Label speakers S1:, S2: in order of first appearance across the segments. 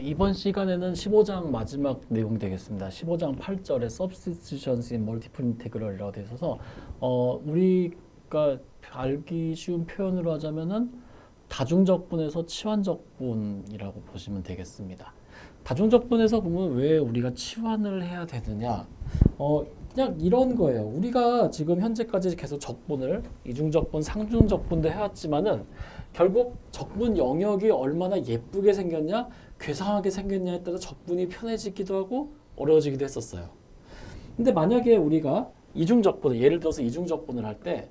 S1: 이번 시간에는 15장 마지막 내용 되겠습니다. 15장 8절에 Substitutions in Multiple Integral이라고 되어 있어서 우리가 알기 쉬운 표현으로 하자면은 다중적분에서 치환적분이라고 보시면 되겠습니다. 다중적분에서 보면 왜 우리가 치환을 해야 되느냐? 그냥 이런 거예요. 우리가 지금 현재까지 계속 적분을 이중적분, 상중적분도 해왔지만은 결국 적분 영역이 얼마나 예쁘게 생겼냐, 괴상하게 생겼냐에 따라 적분이 편해지기도 하고 어려워지기도 했었어요. 근데 만약에 우리가 이중적분을, 예를 들어서 이중적분을 할 때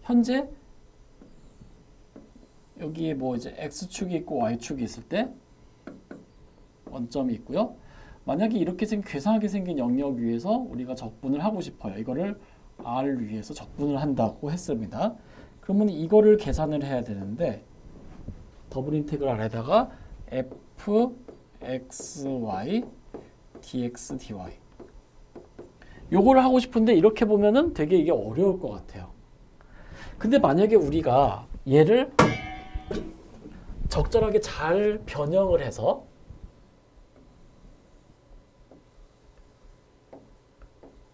S1: 현재 여기에 뭐 이제 x축이 있고 y축이 있을 때 원점이 있고요. 만약에 이렇게 괴상하게 생긴 영역 위에서 우리가 적분을 하고 싶어요. 이거를 r 위에서 적분을 한다고 했습니다. 그러면 이거를 계산을 해야 되는데 더블 인테그랄에다가 fxy dx dy 요거를 하고 싶은데 이렇게 보면은 되게 이게 어려울 것 같아요. 근데 만약에 우리가 얘를 적절하게 잘 변형을 해서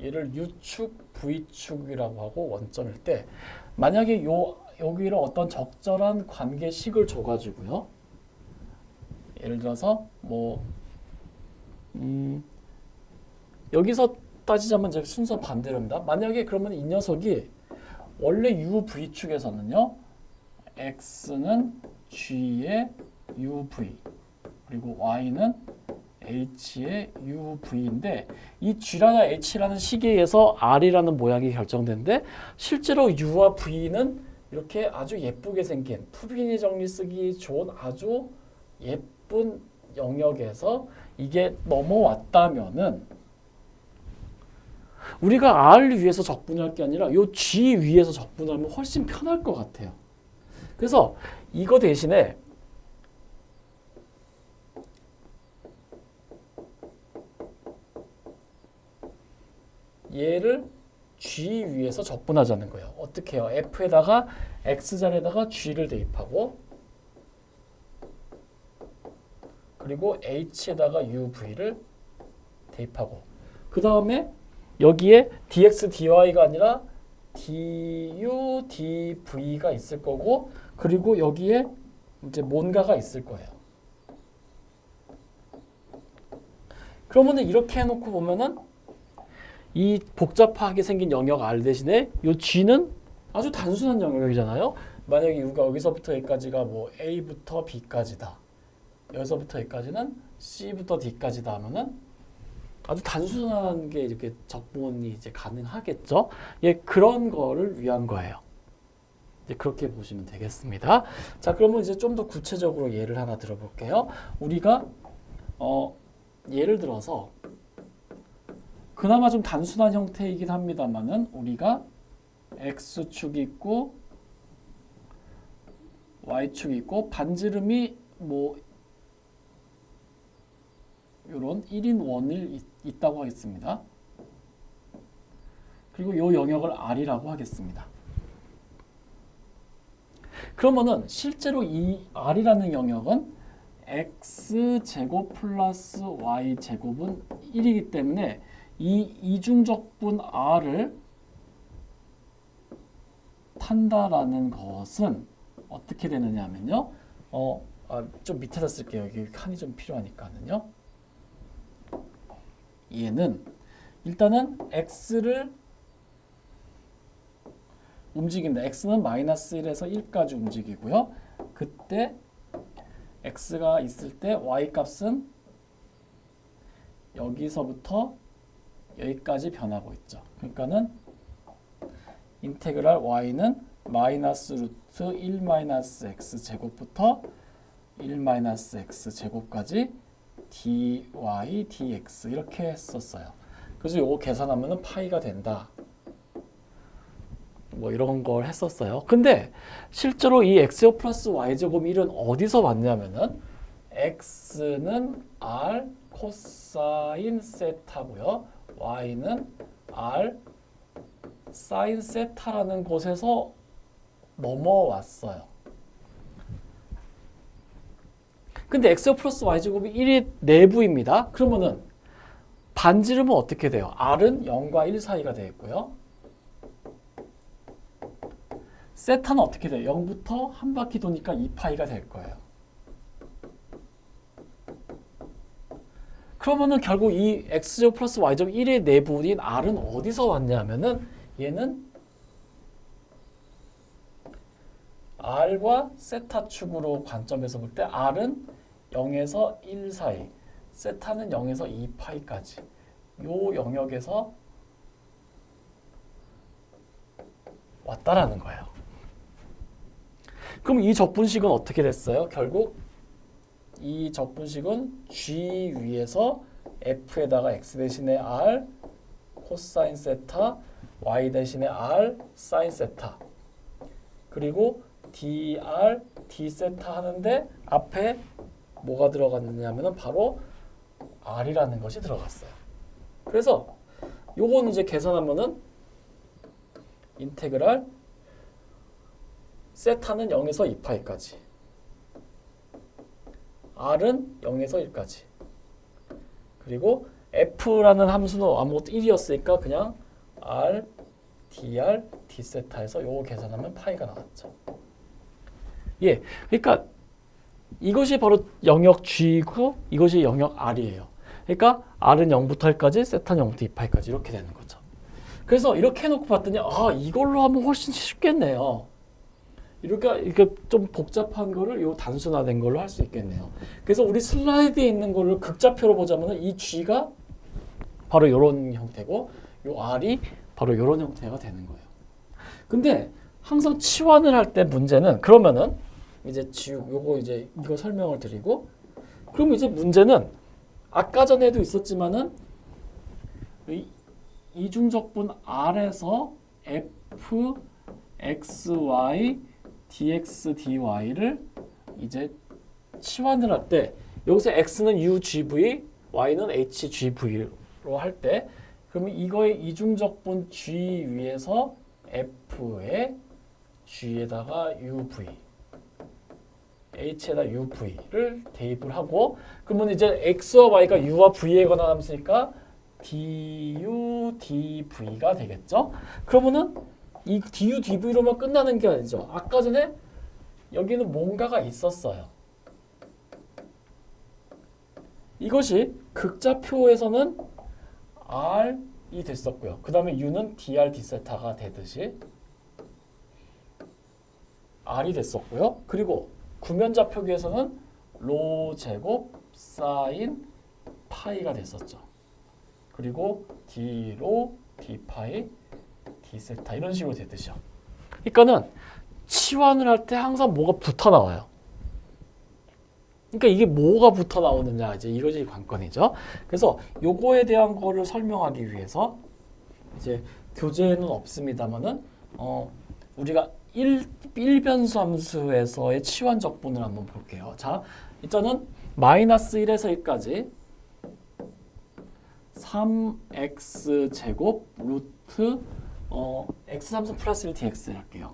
S1: 얘를 U축, V축이라고 하고 원점일 때 만약에 여기를 어떤 적절한 관계식을 줘가지고요. 예를 들어서 뭐 여기서 따지자면 이제 순서 반대로입니다. 만약에 그러면 이 녀석이 원래 UV축에서는요. X는 G의 UV 그리고 Y는 H의 UV인데 이 G라는 H라는 시계에서 R이라는 모양이 결정되는데 실제로 U와 V는 이렇게 아주 예쁘게 생긴 투빈이 정리 쓰기 좋은 아주 예쁜 영역에서 이게 넘어왔다면은 우리가 R 위에서 적분할 게 아니라 이 G 위에서 적분하면 훨씬 편할 것 같아요. 그래서 이거 대신에 얘를 G 위에서 적분하자는 거예요. 어떻게 해요? F에다가 X자리에다가 G를 대입하고 그리고 H에다가 UV를 대입하고 그 다음에 여기에 dx dy가 아니라 du dv가 있을 거고 그리고 여기에 이제 뭔가가 있을 거예요. 그러면은 이렇게 해놓고 보면은 이 복잡하게 생긴 영역 R 대신에 이 G는 아주 단순한 영역이잖아요. 만약에 U가 여기서부터 여기까지가 뭐 A부터 B까지다. 여기서부터 여기까지는 C부터 D까지다 하면은 아주 단순한 게 이렇게 적분이 이제 가능하겠죠. 예, 그런 거를 위한 거예요. 이제 그렇게 보시면 되겠습니다. 자, 그러면 이제 좀 더 구체적으로 예를 하나 들어볼게요. 우리가 예를 들어서 그나마 좀 단순한 형태이긴 합니다만은 우리가 x축이 있고 y축이 있고 반지름이 뭐 요런 1인 원일 있다고 하겠습니다. 그리고 요 영역을 R이라고 하겠습니다. 그러면은 실제로 이 R이라는 영역은 X제곱 플러스 Y제곱은 1이기 때문에 이 이중적분 R을 탄다라는 것은 어떻게 되느냐 하면요. 좀 밑에다 쓸게요. 여기 칸이 좀 필요하니까는요. 얘는 일단은 x를 움직인다. x는 마이너스 1에서 1까지 움직이고요. 그때 x가 있을 때 y 값은 여기서부터 여기까지 변하고 있죠. 그러니까는 인테그랄 y는 마이너스 루트 1 마이너스 x 제곱부터 1 마이너스 x 제곱까지 dy dx 이렇게 했었어요. 그래서 요거 계산하면은 파이가 된다. 뭐 이런 걸 했었어요. 근데 실제로 이 x제곱 플러스 y제곱 1은 어디서 왔냐면은 x는 r 코사인 세타고요. y는 r 사인 세타라는 곳에서 넘어왔어요. 근데 x 플러스 y제곱이 1이 내부입니다. 그러면은 반지름은 어떻게 돼요? r은 0과 1 사이가 되겠고요. 세타는 어떻게 돼요? 0부터 한 바퀴 도니까 2파이가 될 거예요. 그러면은 결국 이 x제곱 플러스 y제곱 1의 내부인 r은 어디서 왔냐면은 얘는 r과 세타 축으로 관점에서 볼 때 r은 0에서 1 사이, 세타는 0에서 2파이까지 요 영역에서 왔다라는 거예요. 그럼 이 적분식은 어떻게 됐어요? 결국 이 적분식은 g 위에서 f에다가 x 대신에 r 코사인 세타, y 대신에 r 사인 세타, 그리고 dr d 세타 하는데 앞에 뭐가 들어갔느냐면은 바로 r이라는 것이 들어갔어요. 그래서 요건 이제 계산하면은 인테그랄 세타는 0에서 2파이까지, r은 0에서 1까지, 그리고 f라는 함수는 아무것도 1이었으니까 그냥 r, dr, d세타에서 요거 계산하면 파이가 나왔죠. 예, 그러니까 이것이 바로 영역 G고 이것이 영역 R이에요. 그러니까 R은 0부터 1까지, 세타는 0부터 2파이까지 이렇게 되는 거죠. 그래서 이렇게 해놓고 봤더니 이걸로 하면 훨씬 쉽겠네요. 이렇게 좀 복잡한 거를 요 단순화된 걸로 할 수 있겠네요. 그래서 우리 슬라이드에 있는 거를 극좌표로 보자면 이 G가 바로 이런 형태고 요 R이 바로 이런 형태가 되는 거예요. 근데 항상 치환을 할 때 문제는 그러면은 이제 요거 이제 이거 설명을 드리고 그럼 이제 문제는 아까 전에도 있었지만은 이중적분 R에서 f x y dx dy를 이제 치환을 할 때 여기서 x는 ugv, y는 hgv로 할 때 그러면 이거의 이중적분 g 위에서 f에 g에다가 uv, h에다 uv를 대입을 하고 그러면 이제 x와 y가 u와 v에 관한 함수니까 du dv가 되겠죠. 그러면은 이 du dv로만 끝나는 게 아니죠. 아까 전에 여기는 뭔가가 있었어요. 이것이 극좌표에서는 r이 됐었고요. 그 다음에 u는 dr d세타가 되듯이 r이 됐었고요. 그리고 구면좌표기에서는 로 제곱 사인 파이가 됐었죠. 그리고 d로 d파이 d세타 이런 식으로 되듯이요. 그러니까는 치환을 할 때 항상 뭐가 붙어 나와요. 그러니까 이게 뭐가 붙어 나오느냐 이제 이것이 관건이죠. 그래서 요거에 대한 거를 설명하기 위해서 이제 교재에는 없습니다만은 우리가 1변수 함수에서의 치환 적분을 한번 볼게요. 자, 일단은 마이너스 1에서 1까지 3x 제곱 루트 x 3승 플러스 1 dx 할게요.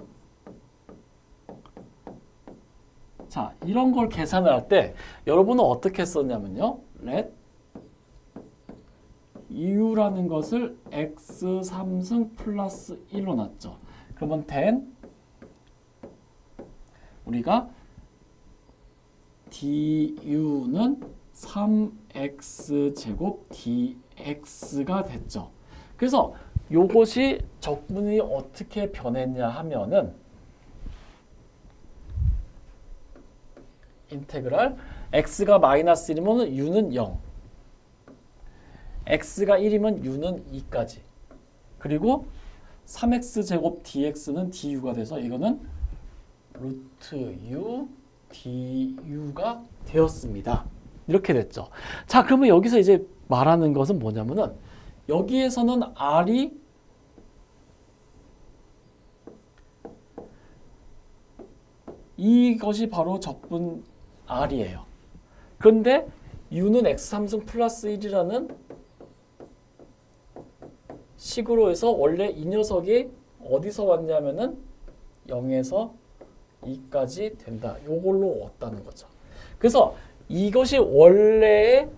S1: 자, 이런 걸 계산을 할 때 여러분은 어떻게 썼냐면요. let u라는 것을 x 3승 플러스 1로 놨죠. 그러면 then 우리가 du는 3x 제곱 dx가 됐죠. 그래서 요것이 적분이 어떻게 변했냐 하면은 인테그랄 x가 마이너스 1이면 u는 0, x가 1이면 u는 2까지, 그리고 3x 제곱 dx는 du가 돼서 이거는 루트 u du가 되었습니다. 이렇게 됐죠. 자, 그러면 여기서 이제 말하는 것은 뭐냐면은 여기에서는 r이 이것이 바로 적분 r이에요. 그런데 u는 x 3승 플러스 1이라는 식으로 해서 원래 이 녀석이 어디서 왔냐면은 0에서 2까지 된다. 요걸로 왔다는 거죠. 그래서 이것이 원래의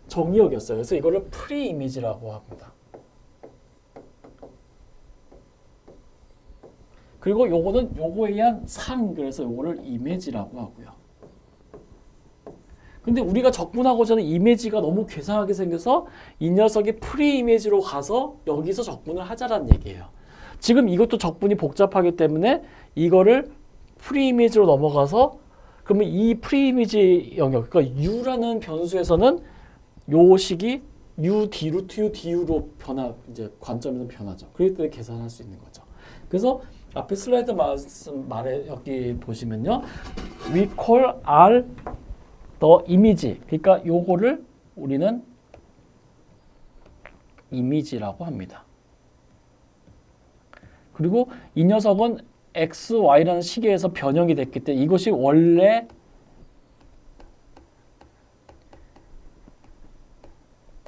S1: 정의역이었어요. 그래서 이거를 프리 이미지라고 합니다. 그리고 요거는 요거에 의한 상, 그래서 요거를 이미지라고 하고요. 근데 우리가 적분하고자 하는 이미지가 너무 괴상하게 생겨서 이 녀석이 프리 이미지로 가서 여기서 적분을 하자라는 얘기예요. 지금 이것도 적분이 복잡하기 때문에 이거를 프리 이미지로 넘어가서 그러면 이 프리 이미지 영역, 그러니까 u라는 변수에서는 요 식이 u d 루트 u du로 이제 관점에서 변하죠. 그럴 때 계산할 수 있는 거죠. 그래서 앞에 슬라이드 말에 여기 보시면요, we call R the image. 그러니까 요거를 우리는 이미지라고 합니다. 그리고 이 녀석은 x, y라는 시계에서 변형이 됐기 때문에 이것이 원래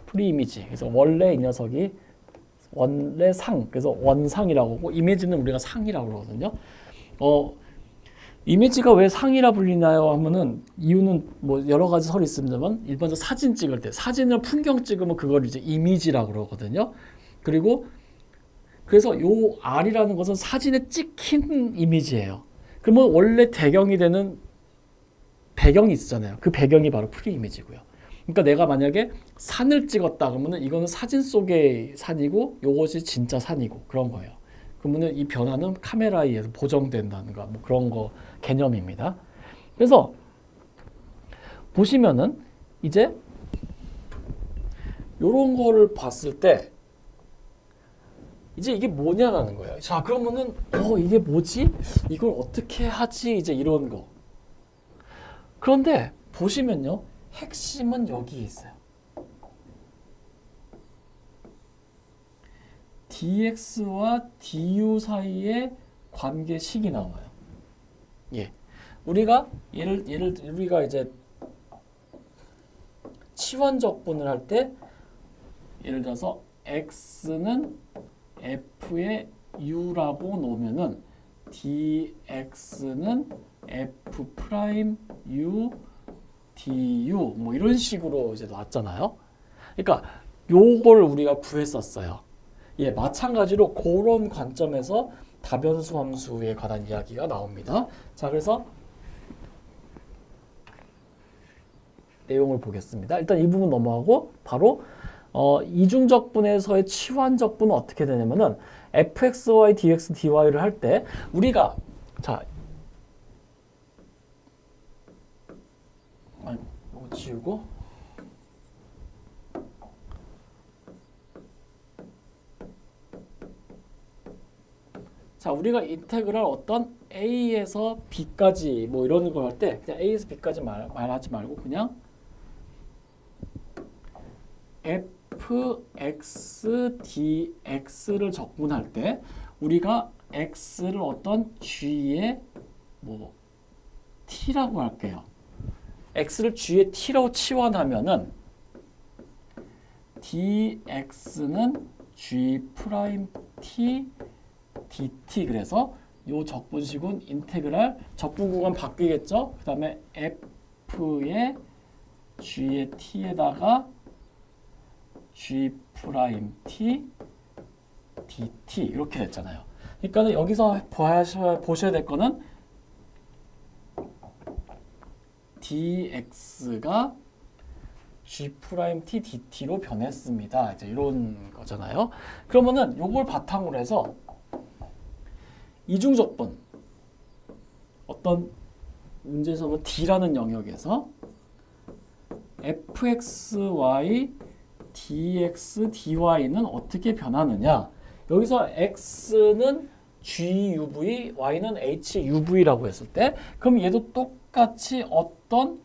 S1: 프리 이미지. 그래서 원래 이 녀석이 원래 상, 그래서 원상이라고 하고 이미지는 우리가 상이라고 그러거든요. 이미지가 왜 상이라 불리나요 하면은 이유는 뭐 여러 가지 설이 있습니다만 일반적으로 사진 찍을 때 사진을 풍경 찍으면 그걸 이제 이미지라고 그러거든요. 그리고 그래서 요 R이라는 것은 사진에 찍힌 이미지예요. 그러면 원래 배경이 되는 배경이 있잖아요. 그 배경이 바로 프리 이미지고요. 그러니까 내가 만약에 산을 찍었다 그러면은 이거는 사진 속의 산이고 요것이 진짜 산이고 그런 거예요. 그러면은 이 변화는 카메라에 의해서 보정된다는 거, 뭐 그런 거 개념입니다. 그래서 보시면은 이제 요런 거를 봤을 때 이제 이게 뭐냐라는 거예요. 자, 그러면은 이게 뭐지? 이걸 어떻게 하지? 이제 이런 거. 그런데 보시면요, 핵심은 여기에 있어요. dx와 du 사이의 관계식이 나와요. 예, 우리가 우리가 이제 치환적분을 할 때 예를 들어서 x는 f의 u라고 놓으면은 dx는 f 프라임 u du 뭐 이런 식으로 이제 놨잖아요. 그러니까 요걸 우리가 구했었어요. 예, 마찬가지로 그런 관점에서 다변수 함수에 관한 이야기가 나옵니다. 자, 그래서 내용을 보겠습니다. 일단 이 부분 넘어가고 바로 이중적분에서의 치환적분은 어떻게 되냐면은 fxy, dx, dy를 할 때 우리가 자, 이거 지우고 자, 우리가 인테그랄 어떤 a에서 b까지 뭐 이런 걸 할 때 그냥 a에서 b까지 말하지 말고 그냥 fx dx를 적분할 때 우리가 x를 어떤 g의 뭐 t라고 할게요. x를 g의 t라고 치환하면은 dx는 g 프라임 t dt. 그래서 요 적분식은 인테그랄 적분 구간 바뀌겠죠. 그 다음에 f의 g의 t에다가 g 프라임 t dt 이렇게 됐잖아요. 그러니까 여기서 보셔야 될 거는 dx가 g 프라임 t dt로 변했습니다. 이제 이런 거잖아요. 그러면은 요걸 바탕으로 해서 이중적분 어떤 문제에서는 D라는 영역에서 fxy, dx, dy는 어떻게 변하느냐. 여기서 x는 guv, y는 huv라고 했을 때 그럼 얘도 똑같이 어떤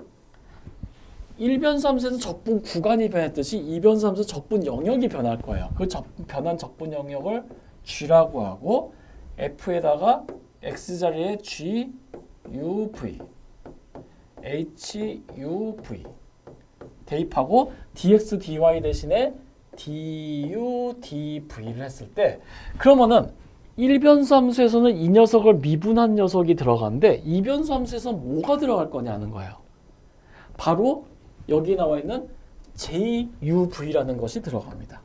S1: 1변수 함수에서 적분 구간이 변했듯이 2변수 함수에서 적분 영역이 변할 거예요. 그 변한 적분 영역을 g라고 하고 f에다가 x자리에 g, u, v, h, u, v 대입하고 dx, dy 대신에 du, dv를 했을 때 그러면은 1변수 함수에서는 이 녀석을 미분한 녀석이 들어가는데 2변수 함수에서는 뭐가 들어갈 거냐는 거예요. 바로 여기 나와 있는 JUV라는 것이 들어갑니다.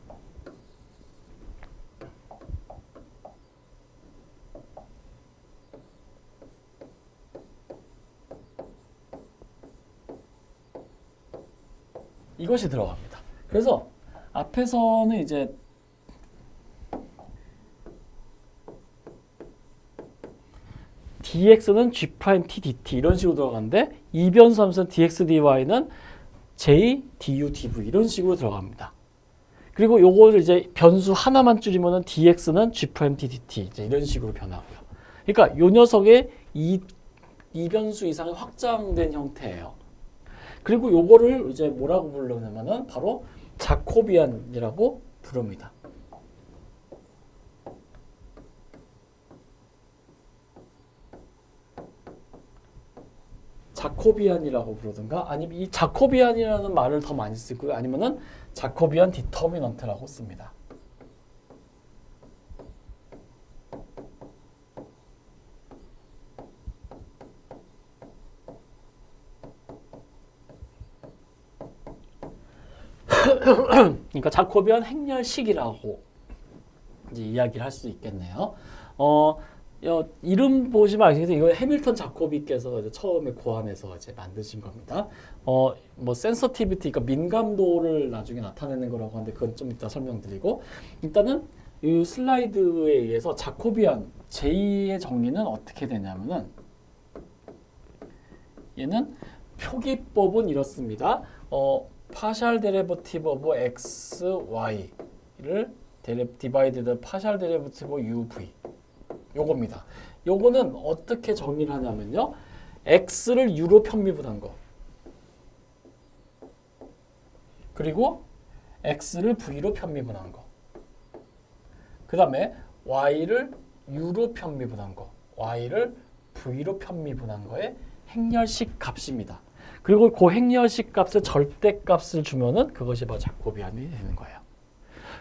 S1: 이것이 들어갑니다. 그래서 앞에서는 이제 dx는 g'(t) dt 이런 식으로 들어가는데 이변수 함수는 dx dy는 j du dv 이런 식으로 들어갑니다. 그리고 요거를 이제 변수 하나만 줄이면은 dx는 g'(t) dt 이제 이런 식으로 변하고요. 그러니까 요 녀석의 이변수 이상이 확장된 형태예요. 그리고 요거를 이제 뭐라고 부르냐면은 바로 자코비안이라고 부릅니다. 자코비안이라고 부르든가 아니면 이 자코비안이라는 말을 더 많이 쓰고요. 아니면은 자코비안 디터미넌트라고 씁니다. 그러니까 자코비안 행렬식이라고 이제 이야기를 할 수 있겠네요. 이름 보시면 아시겠지만 이거 해밀턴 자코비께서 이제 처음에 고안해서 이제 만드신 겁니다. 뭐 센서티비티, 그러니까 민감도를 나중에 나타내는 거라고 하는데 그건 좀 이따 설명드리고 일단은 이 슬라이드에 의해서 자코비안 J의 정리는 어떻게 되냐면은 얘는 표기법은 이렇습니다. 파셜 데리버티브 오브 x, y를 디바이드드 파셜 데리버티브 uv 요겁니다. 요거는 어떻게 정의를 하냐면요. x를 u로 편미분한 거. 그리고 x를 v로 편미분한 거. 그 다음에 y를 u로 편미분한 거. y를 v로 편미분한 거의 행렬식 값입니다. 그리고 그 행렬식 값의 절대값을 주면은 그것이 바로 자코비안이 되는 거예요.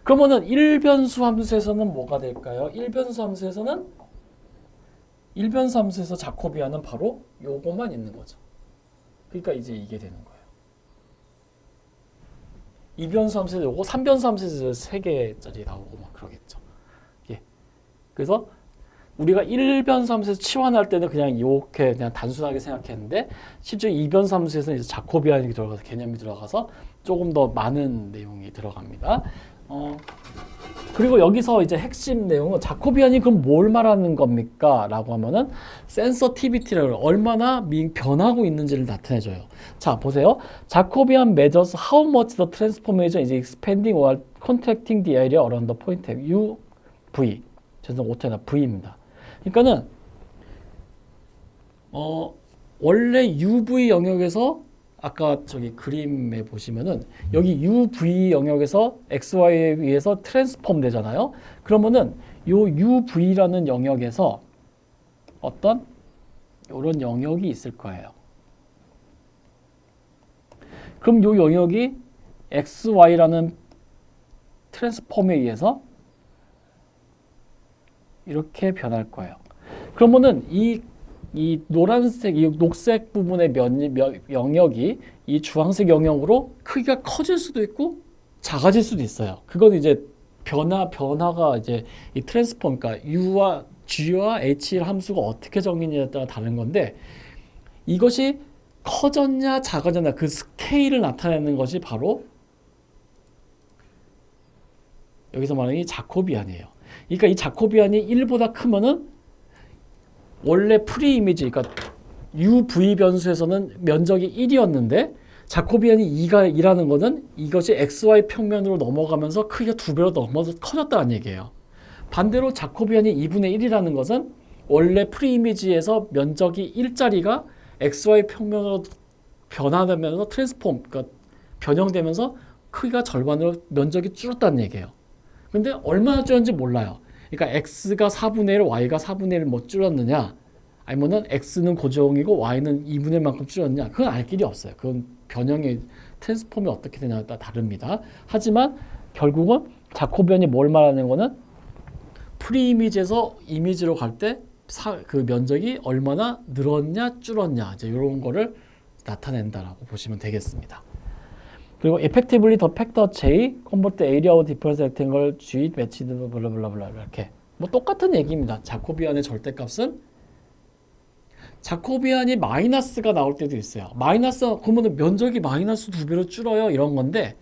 S1: 그러면은 일변수 함수에서는 뭐가 될까요? 일변수 함수에서 자코비안은 바로 요거만 있는 거죠. 그러니까 이제 이게 되는 거예요. 이변수 함수에서 요거, 삼변수 함수에서 3개짜리 나오고 막 그러겠죠. 예. 그래서 우리가 일변수 함수에서 치환할 때는 그냥 이렇게 그냥 단순하게 생각했는데 실제 이변수 함수에서는 이제 자코비안이 들어가서 개념이 들어가서 조금 더 많은 내용이 들어갑니다. 그리고 여기서 이제 핵심 내용은 자코비안이 그럼 뭘 말하는 겁니까? 라고 하면은 센서티비티를 얼마나 변하고 있는지를 나타내줘요. 자, 보세요. 자코비안 measures how much the transformation is expanding or contracting the area around the point u, v. 죄송, 오타나 v입니다. 그러니까는 원래 UV 영역에서 아까 저기 그림에 보시면은 여기 UV 영역에서 XY에 의해서 트랜스폼 되잖아요. 그러면은 요 UV라는 영역에서 어떤 이런 영역이 있을 거예요. 그럼 요 영역이 XY라는 트랜스폼에 의해서 이렇게 변할 거예요. 그러면은 이 노란색, 이 녹색 부분의 영역이 이 주황색 영역으로 크기가 커질 수도 있고 작아질 수도 있어요. 그건 이제 변화가 이제 이 트랜스폼, 그러니까 U와 G와 H 함수가 어떻게 정의냐에 따라 다른 건데 이것이 커졌냐 작아졌냐 그 스케일을 나타내는 것이 바로 여기서 말하는 이 자코비안이에요. 그러니까 이 자코비안이 1보다 크면은 원래 프리 이미지, 그러니까 UV 변수에서는 면적이 1이었는데 자코비안이 2가 2라는 것은 이것이 XY 평면으로 넘어가면서 크기가 2배로 넘어서 커졌다는 얘기예요. 반대로 자코비안이 2분의 1이라는 것은 원래 프리 이미지에서 면적이 1짜리가 XY 평면으로 변화되면서 트랜스폼, 그러니까 변형되면서 크기가 절반으로 면적이 줄었다는 얘기예요. 근데 얼마나 줄었는지 몰라요. 그러니까 x가 4분의 1, y가 4분의 1 뭐 줄었느냐 아니면은 x는 고정이고 y는 2분의 1만큼 줄었냐 그건 알 길이 없어요. 그건 변형의 트랜스폼이 어떻게 되냐에 따라 다릅니다. 하지만 결국은 자코비안이 뭘 말하는 거는 프리 이미지에서 이미지로 갈 때 그 면적이 얼마나 늘었냐 줄었냐 이제 이런 거를 나타낸다라고 보시면 되겠습니다. 그리고 effectively the factor J convert the area of difference rectangle G matched 블라블라블라 이렇게 뭐 똑같은 얘기입니다. 자코비안의 절대값은 자코비안이 마이너스가 나올 때도 있어요. 마이너스 그러면 면적이 마이너스 2배로 줄어요 이런 건데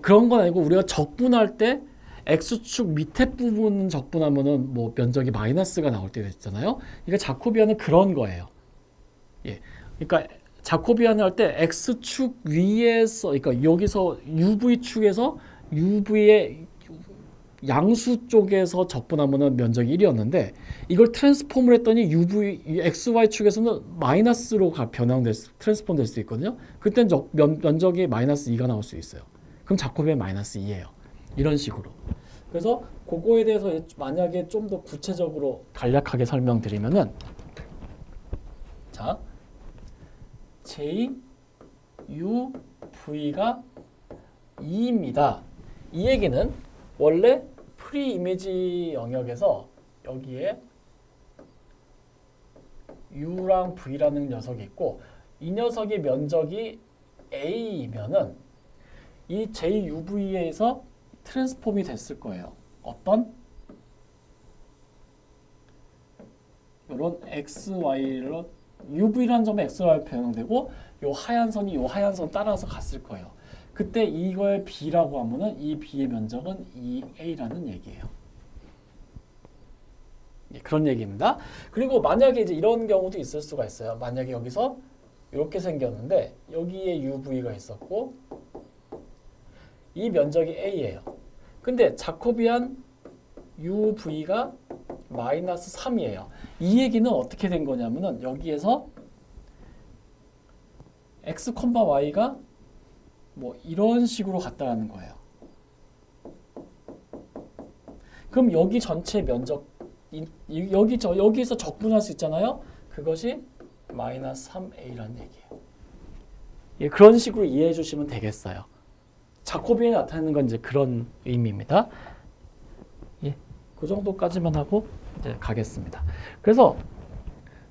S1: 그런 건 아니고 우리가 적분할 때 x축 밑에 부분 적분하면은 뭐 면적이 마이너스가 나올 때도 있잖아요. 그러니까 자코비안은 그런 거예요. 예, 그러니까 자코비안을 할 때 x축 위에서 그러니까 여기서 UV축에서 UV의 양수 쪽에서 적분하면은 면적이 1이었는데 이걸 트랜스폼을 했더니 UV XY축에서는 마이너스로 트랜스폼 될 수 있거든요. 그땐 면적이 마이너스 2가 나올 수 있어요. 그럼 자코비안 마이너스 2예요. 이런 식으로. 그래서 그거에 대해서 만약에 좀 더 구체적으로 간략하게 설명드리면은 자 J, U, V가 2입니다. 이 얘기는 원래 프리 이미지 영역에서 여기에 U랑 V라는 녀석이 있고 이 녀석의 면적이 A이면은 이 JUV에서 트랜스폼이 됐을 거예요. 어떤? 이런 XY로 UV라는 점에 XY로 변형되고 요 하얀 선이 요 하얀 선 따라서 갔을 거예요. 그때 이걸 B라고 하면은 이 B의 면적은 2A라는 얘기예요. 예, 그런 얘기입니다. 그리고 만약에 이제 이런 경우도 있을 수가 있어요. 만약에 여기서 이렇게 생겼는데 여기에 UV가 있었고 이 면적이 A예요. 근데 자코비안 UV가 마이너스 3이에요. 이 얘기는 어떻게 된 거냐면은 여기에서 X, Y가 뭐 이런 식으로 갔다라는 거예요. 그럼 여기 전체 면적 여기서 적분할 수 있잖아요. 그것이 마이너스 3A라는 얘기예요. 예, 그런 식으로 이해해 주시면 되겠어요. 자코비안이 나타내는 건 이제 그런 의미입니다. 예, 그 정도까지만 하고 이제 가겠습니다. 그래서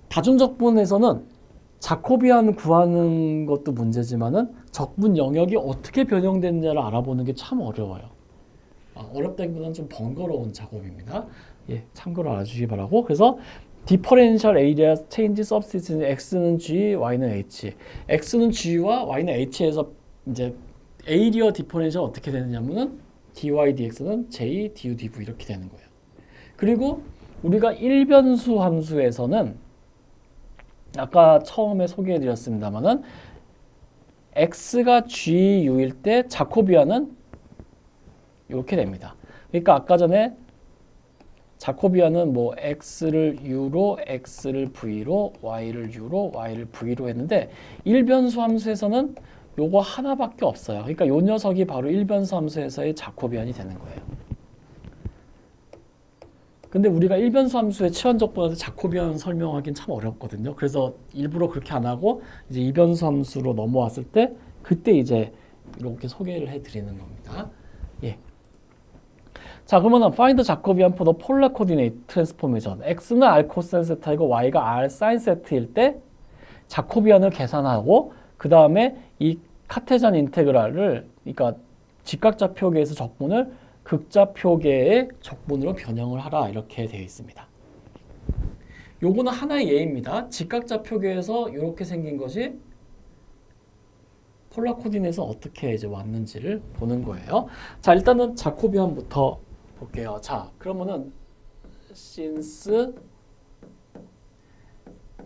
S1: 다중적분에서는 자코비안 구하는 것도 문제지만은 적분 영역이 어떻게 변형되느냐를 알아보는 게 참 어려워요. 어렵다기보다는 좀 번거로운 작업입니다. 예, 참고로 알아주시기 바라고. 그래서 differential area change substitute x는 g, y는 h. x는 g와 y는 h에서 이제 에이리어 디퍼렌셜 어떻게 되느냐면은 dy dx는 j, du dv 이렇게 되는 거예요. 그리고 우리가 일변수 함수에서는 아까 처음에 소개해드렸습니다만은 x가 gu일 때 자코비안은 이렇게 됩니다. 그러니까 아까 전에 자코비안은 뭐 x를 u로, x를 v로, y를 u로, y를 v로 했는데 일변수 함수에서는 요거 하나밖에 없어요. 그러니까 요 녀석이 바로 일변수 함수에서의 자코비안이 되는 거예요. 근데 우리가 일변수 함수의 치환적분에서 자코비안 설명하기는 참 어렵거든요. 그래서 일부러 그렇게 안 하고 이제 이변수 함수로 넘어왔을 때 그때 이제 이렇게 소개를 해드리는 겁니다. 예. 자, 그러면은 find 자코비안 for the polar coordinate transformation. x는 r 코사인 세타이고 y가 r 사인 세트일 때 자코비안을 계산하고 그 다음에 이 카테잔 인테그랄을 그러니까 직각좌표계에서 적분을 극좌표계의 적분으로 변형을 하라 이렇게 되어 있습니다. 요거는 하나의 예입니다. 직각좌표계에서 이렇게 생긴 것이 폴라 코디네이트에서 어떻게 이제 왔는지를 보는 거예요. 자, 일단은 자코비안부터 볼게요. 자, 그러면은 since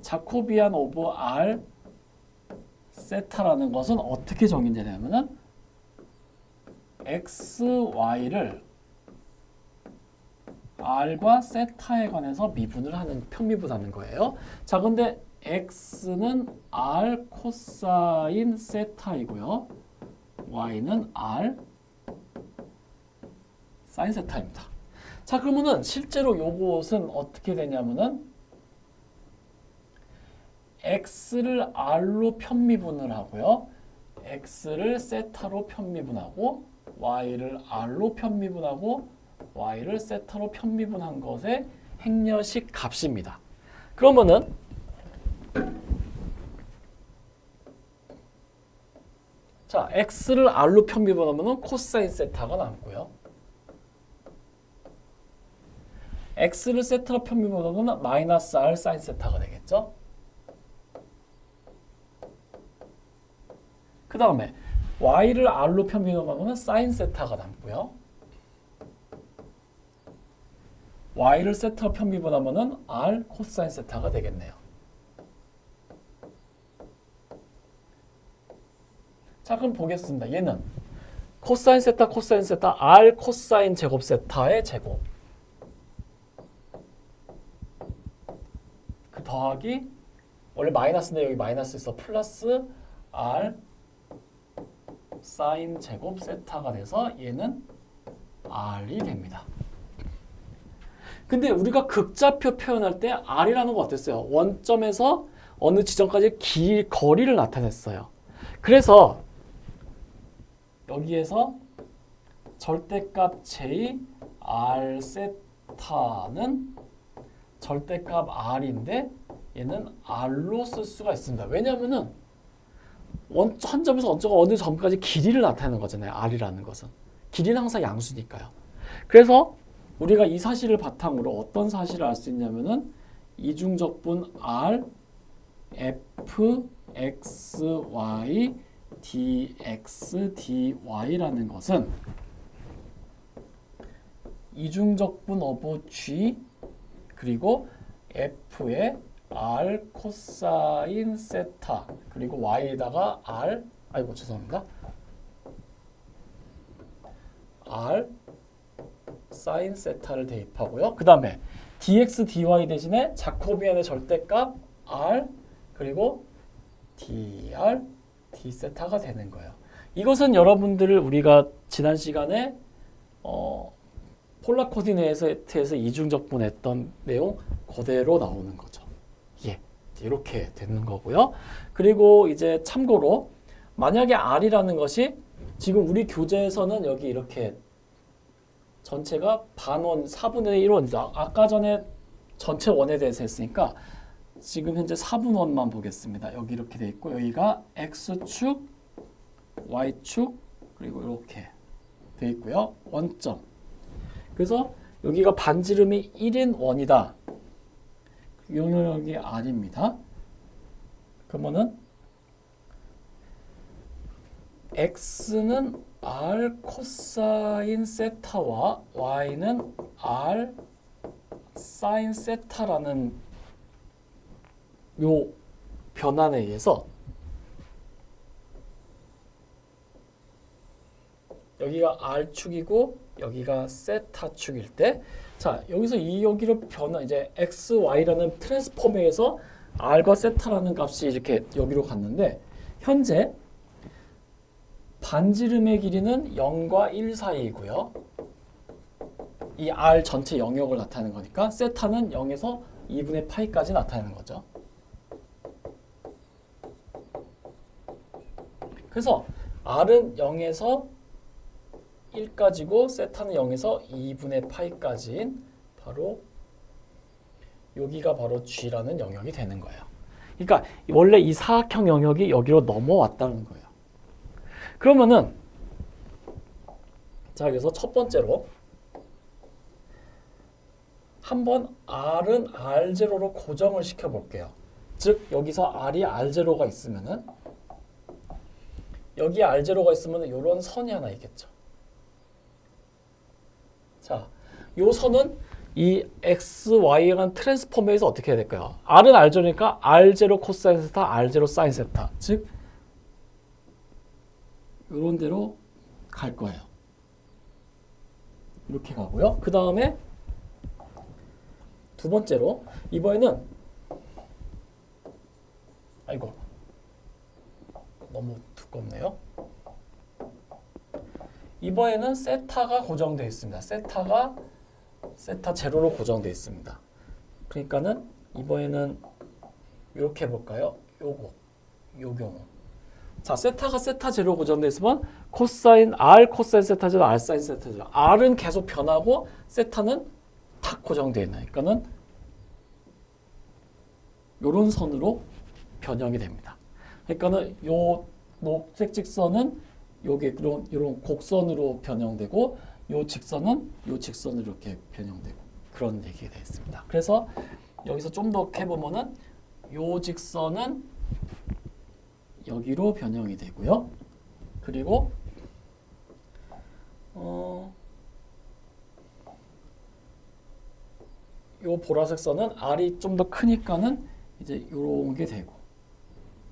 S1: 자코비안 오브 r 세타라는 것은 어떻게 정의되냐면은 x, y를 r과 세타에 관해서 미분을 하는 편미분하는 거예요. 자, 근데 x는 r 코사인 세타이고요. y는 r 사인 세타입니다. 자, 그러면은 실제로 요것은 어떻게 되냐면은 x를 r로 편미분을 하고요. x를 세타로 편미분하고 y를 r로 편미분하고 y를 세타로 편미분한 것의 행렬식 값입니다. 그러면은 자, x를 r로 편비분하면 코사인 세타가 남고요. x를 세타로 편비분하면 마이너스 r 사인 세타가 되겠죠. 그 다음에 y를 r로 편비분하면 사인 세타가 남고요. y를 세타로 편비분하면 r 코사인 세타가 되겠네요. 자, 그럼 보겠습니다. 얘는 코사인 세타 코사인 세타 r 코사인 제곱 세타의 제곱 그 더하기 원래 마이너스인데 여기 마이너스 있어 플러스 r 사인 제곱 세타가 돼서 얘는 r이 됩니다. 근데 우리가 극좌표 표현할 때 r이라는 거 어땠어요? 원점에서 어느 지점까지 거리를 나타냈어요. 그래서 여기에서 절대값 j r 세타는 절대값 r인데 얘는 r로 쓸 수가 있습니다. 왜냐하면은 한 점에서 원점가 어느 점까지 길이를 나타내는 거잖아요. r이라는 것은. 길이는 항상 양수니까요. 그래서 우리가 이 사실을 바탕으로 어떤 사실을 알 수 있냐면은 이중적분 r f x y dx dy라는 것은 이중적분 오브 g 그리고 f의 r 코사인 세타 그리고 y에다가 r 죄송합니다. r 사인 세타를 대입하고요. 그 다음에 dx dy 대신에 자코비안의 절대값 r 그리고 dr d 세타가 되는 거예요. 이것은 여러분들을 우리가 지난 시간에 폴라 코디네이트에서 이중적분했던 내용 그대로 나오는 거죠. 예, 이렇게 되는 거고요. 그리고 이제 참고로 만약에 r이라는 것이 지금 우리 교재에서는 여기 이렇게 전체가 반원 4분의 1원이다. 아까 전에 전체 원에 대해서 했으니까 지금 현재 4분 원만 보겠습니다. 여기 이렇게 돼 있고 여기가 x축, y축 그리고 이렇게 돼 있고요. 원점. 그래서 여기가 반지름이 1인 원이다. 용역이 r입니다. 그러면은 x는 r 코사인 세타와 y는 r 사인 세타라는 요 변환에 의해서 여기가 r축이고 여기가 세타축일 때 자, 여기서 여기로 변환 이제 x, y라는 트랜스폼에 의해서 r과 세타라는 값이 이렇게 여기로 갔는데 현재 반지름의 길이는 0과 1 사이이고요. 이 r 전체 영역을 나타내는 거니까 세타는 0에서 2분의 파이까지 나타내는 거죠. 그래서 r은 0에서 1까지고 세타는 0에서 2분의 파이까지인 바로 여기가 바로 G라는 영역이 되는 거예요. 그러니까 원래 이 사각형 영역이 여기로 넘어왔다는 거예요. 그러면은 자, 그래서 첫 번째로 한번 R은 R0로 고정을 시켜볼게요. 즉 여기서 R이 R0가 있으면은 여기 R0가 있으면 이런 선이 하나 있겠죠. 자, 요 선은 이 x, y간 트랜스폼에서 어떻게 해야 될까요? r은 r0니까 r0 코사인 세타, r0 사인 세타. 즉 이런 대로 갈 거예요. 이렇게 가고요. 그 다음에 두 번째로 이번에는 아이고 너무 두껍네요. 이번에는 세타가 고정되어 있습니다. 세타가 세타 제로로 고정되어 있습니다. 그러니까는 이번에는 이렇게 해볼까요? 요 경우. 자, 세타가 세타 제로 고정되어 있으면 코사인 r 코사인 세타 제로 r 사인 세타 제로. r은 계속 변하고 세타는 탁 고정되어 있는. 그러니까는 요런 선으로 변형이 됩니다. 그러니까는 요 녹색 직선은 요게 이런 곡선으로 변형되고 요 직선은 요 직선으로 이렇게 변형되고 그런 얘기가 되어 있습니다. 그래서 여기서 좀 더 해보면은 요 직선은 여기로 변형이 되고요. 그리고 요 보라색 선은 R이 좀 더 크니까는 이제 요런 게 되고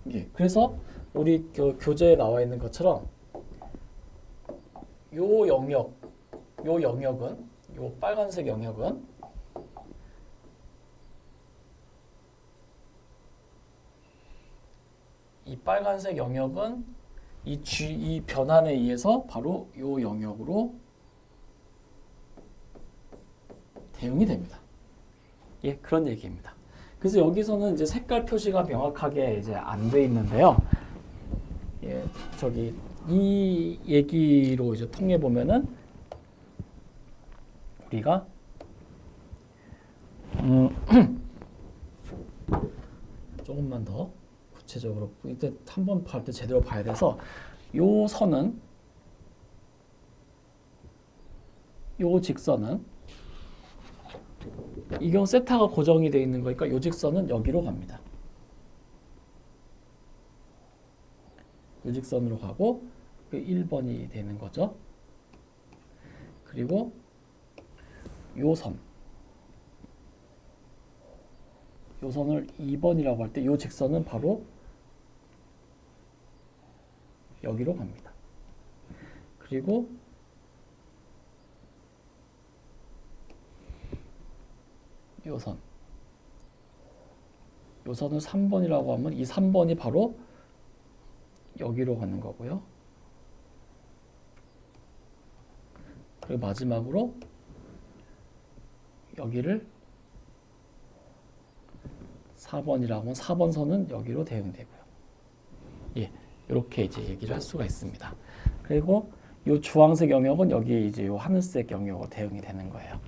S1: 이게 그래서 우리 교재에 나와 있는 것처럼 요 영역은 요 빨간색 영역은 이 빨간색 영역은 이 변환에 의해서 바로 요 영역으로 대응이 됩니다. 예, 그런 얘기입니다. 그래서 여기서는 이제 색깔 표시가 명확하게 이제 안 돼 있는데요. 예, 저기 이 얘기로 이제 통해 보면은 우리가 조금만 더 구체적으로 일단 한번 볼 때 제대로 봐야 돼서 요 선은 요 직선은 이 경우 세타가 고정이 되어 있는 거니까 요 직선은 여기로 갑니다. 요 직선으로 가고 그 1번이 되는 거죠. 그리고 요 선을 2번이라고 할 때 요 직선은 바로 여기로 갑니다. 그리고 요 선을 3번이라고 하면 이 3번이 바로 여기로 가는 거고요. 그리고 마지막으로 여기를 4번이라고 하면 4번 선은 여기로 대응되고요. 예, 이렇게 이제 얘기를 할 수가 있습니다. 그리고 이 주황색 영역은 여기 이제 이 하늘색 영역으로 대응이 되는 거예요.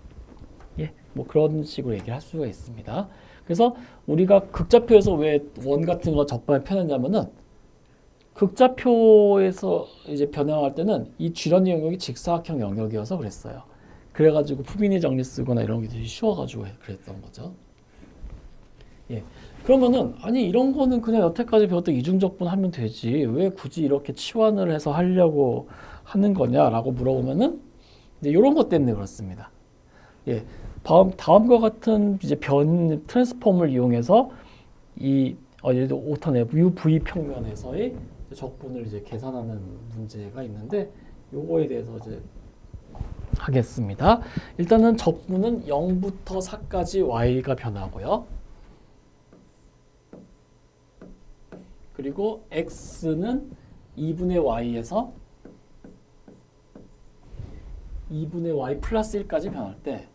S1: 예, 뭐 그런 식으로 얘기를 할 수가 있습니다. 그래서 우리가 극좌표에서 왜 원 같은 거 적반을 펴냈냐면은 극좌표에서 이제 변형할 때는 이 G라는 영역이 직사각형 영역이어서 그랬어요. 그래가지고 푸비니 정리 쓰거나 이런 게 되게 쉬워가지고 그랬던 거죠. 예. 그러면은 아니 이런 거는 그냥 여태까지 배웠던 이중적분 하면 되지 왜 굳이 이렇게 치환을 해서 하려고 하는 거냐라고 물어보면은 이제 이런 것 때문에 그렇습니다. 예. 다음과 같은 이제 트랜스폼을 이용해서 이 예를 들어 5턴 UV 평면에서의 적분을 이제 계산하는 문제가 있는데 요거에 대해서 이제 하겠습니다. 일단은 적분은 0부터 4까지 y가 변하고요. 그리고 x는 2분의 y에서 2분의 y 플러스 1까지 변할 때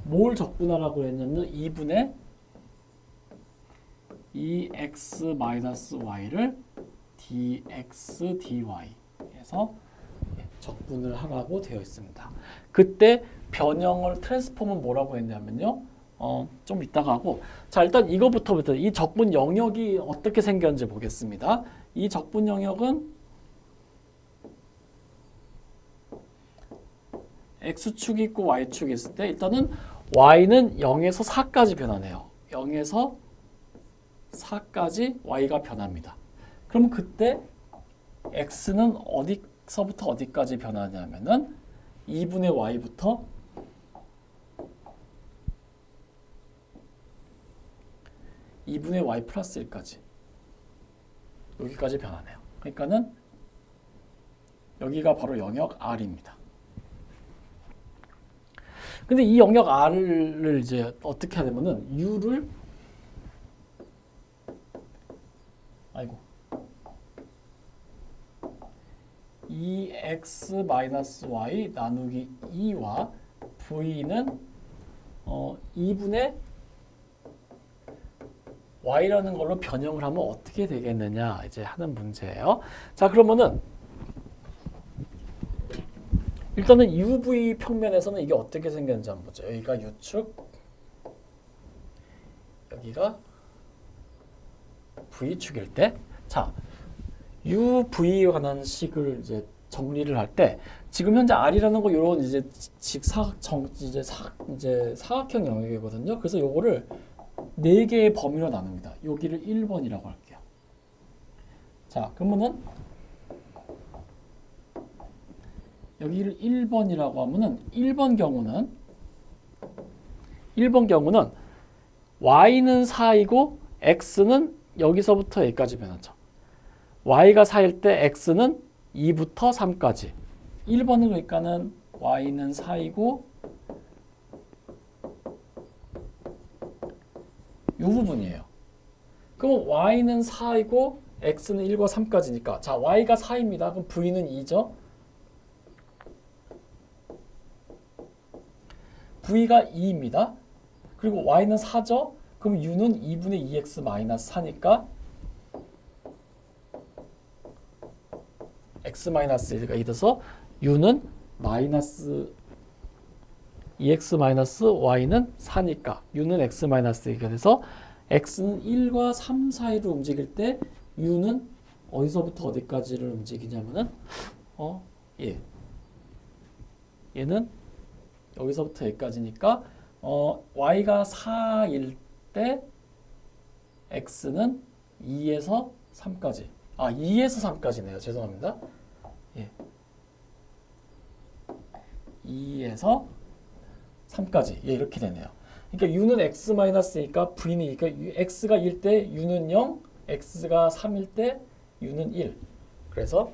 S1: 뭘 적분하라고 했냐면 2분의 2x 마이너스 y를 dx dy에서 적분을 하라고 되어 있습니다. 그때 변형을 트랜스폼은 뭐라고 했냐면요. 좀 이따가 하고 자 일단 이거부터 이 적분 영역이 어떻게 생겼는지 보겠습니다. 이 적분 영역은 x축이 있고 y축이 있을 때 일단은 y는 0에서 4까지 변하네요. 0에서 4까지 y가 변합니다. 그럼 그때 x는 어디서부터 어디까지 변하냐면은 2분의 y부터 2분의 y 플러스 1까지 여기까지 변하네요. 그러니까는 여기가 바로 영역 R입니다. 근데 이 영역 R을 이제 어떻게 하냐면은 U를 2x 마이너스 y 나누기 2와 v는 2분의 y라는 걸로 변형을 하면 어떻게 되겠느냐 이제 하는 문제예요. 자 그러면은 일단은 UV 평면에서는 이게 어떻게 생겼는지 한번 보죠. 여기가 U축, 여기가 V축일 때, 자, UV에 관한 식을 이제 정리를 할 때, 지금 현재 R이라는 거 요런 이제 사각형 영역이거든요. 그래서 요거를 4개의 범위로 나눕니다. 여기를 1번이라고 할게요. 자, 그러면은 여기를 1번이라고 하면은 1번 경우는 y는 4이고 x는 여기서부터 여기까지 변하죠. y가 4일 때 x는 2부터 3까지. 1번은 그러니까는 y는 4이고 이 부분이에요. 그럼 y는 4이고 x는 1과 3까지니까 자, y가 4입니다. 그럼 v는 2죠. v가 2입니다. 그리고 y는 4죠. 그럼 u는 2분의 2x 마이너스 4니까 x 마이너스 1가 2 돼서 u는 마이너스 2x 마이너스 y는 4니까 u는 x 마이너스 1가 돼서 x는 1과 3 사이로 움직일 때 u는 어디서부터 어디까지를 움직이냐면은 얘는 여기서부터 여기까지니까 y가 4일 때 x는 2에서 3까지. 2에서 3까지네요. 죄송합니다. 예. 2에서 3까지. 예, 이렇게 되네요. 그러니까 u는 x-니까 v는 그러니까 x가 1 때 u는 0, x가 3일 때 u는 1. 그래서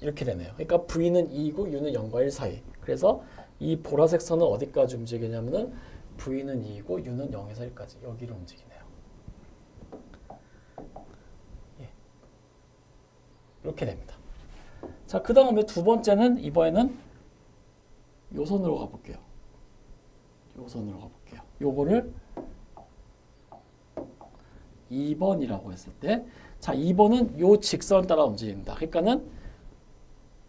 S1: 이렇게 되네요. 그러니까 v는 2이고 u는 0과 1 사이. 그래서 이 보라색 선은 어디까지 움직이냐면은 v는 2이고 u는 0에서 1까지 여기를 움직이네요. 예. 이렇게 됩니다. 자, 그 다음에 두 번째는 이번에는 요 선으로 가볼게요. 요 선으로 가볼게요. 요거를 2번이라고 했을 때, 자, 2번은 요 직선을 따라 움직입니다. 그러니까는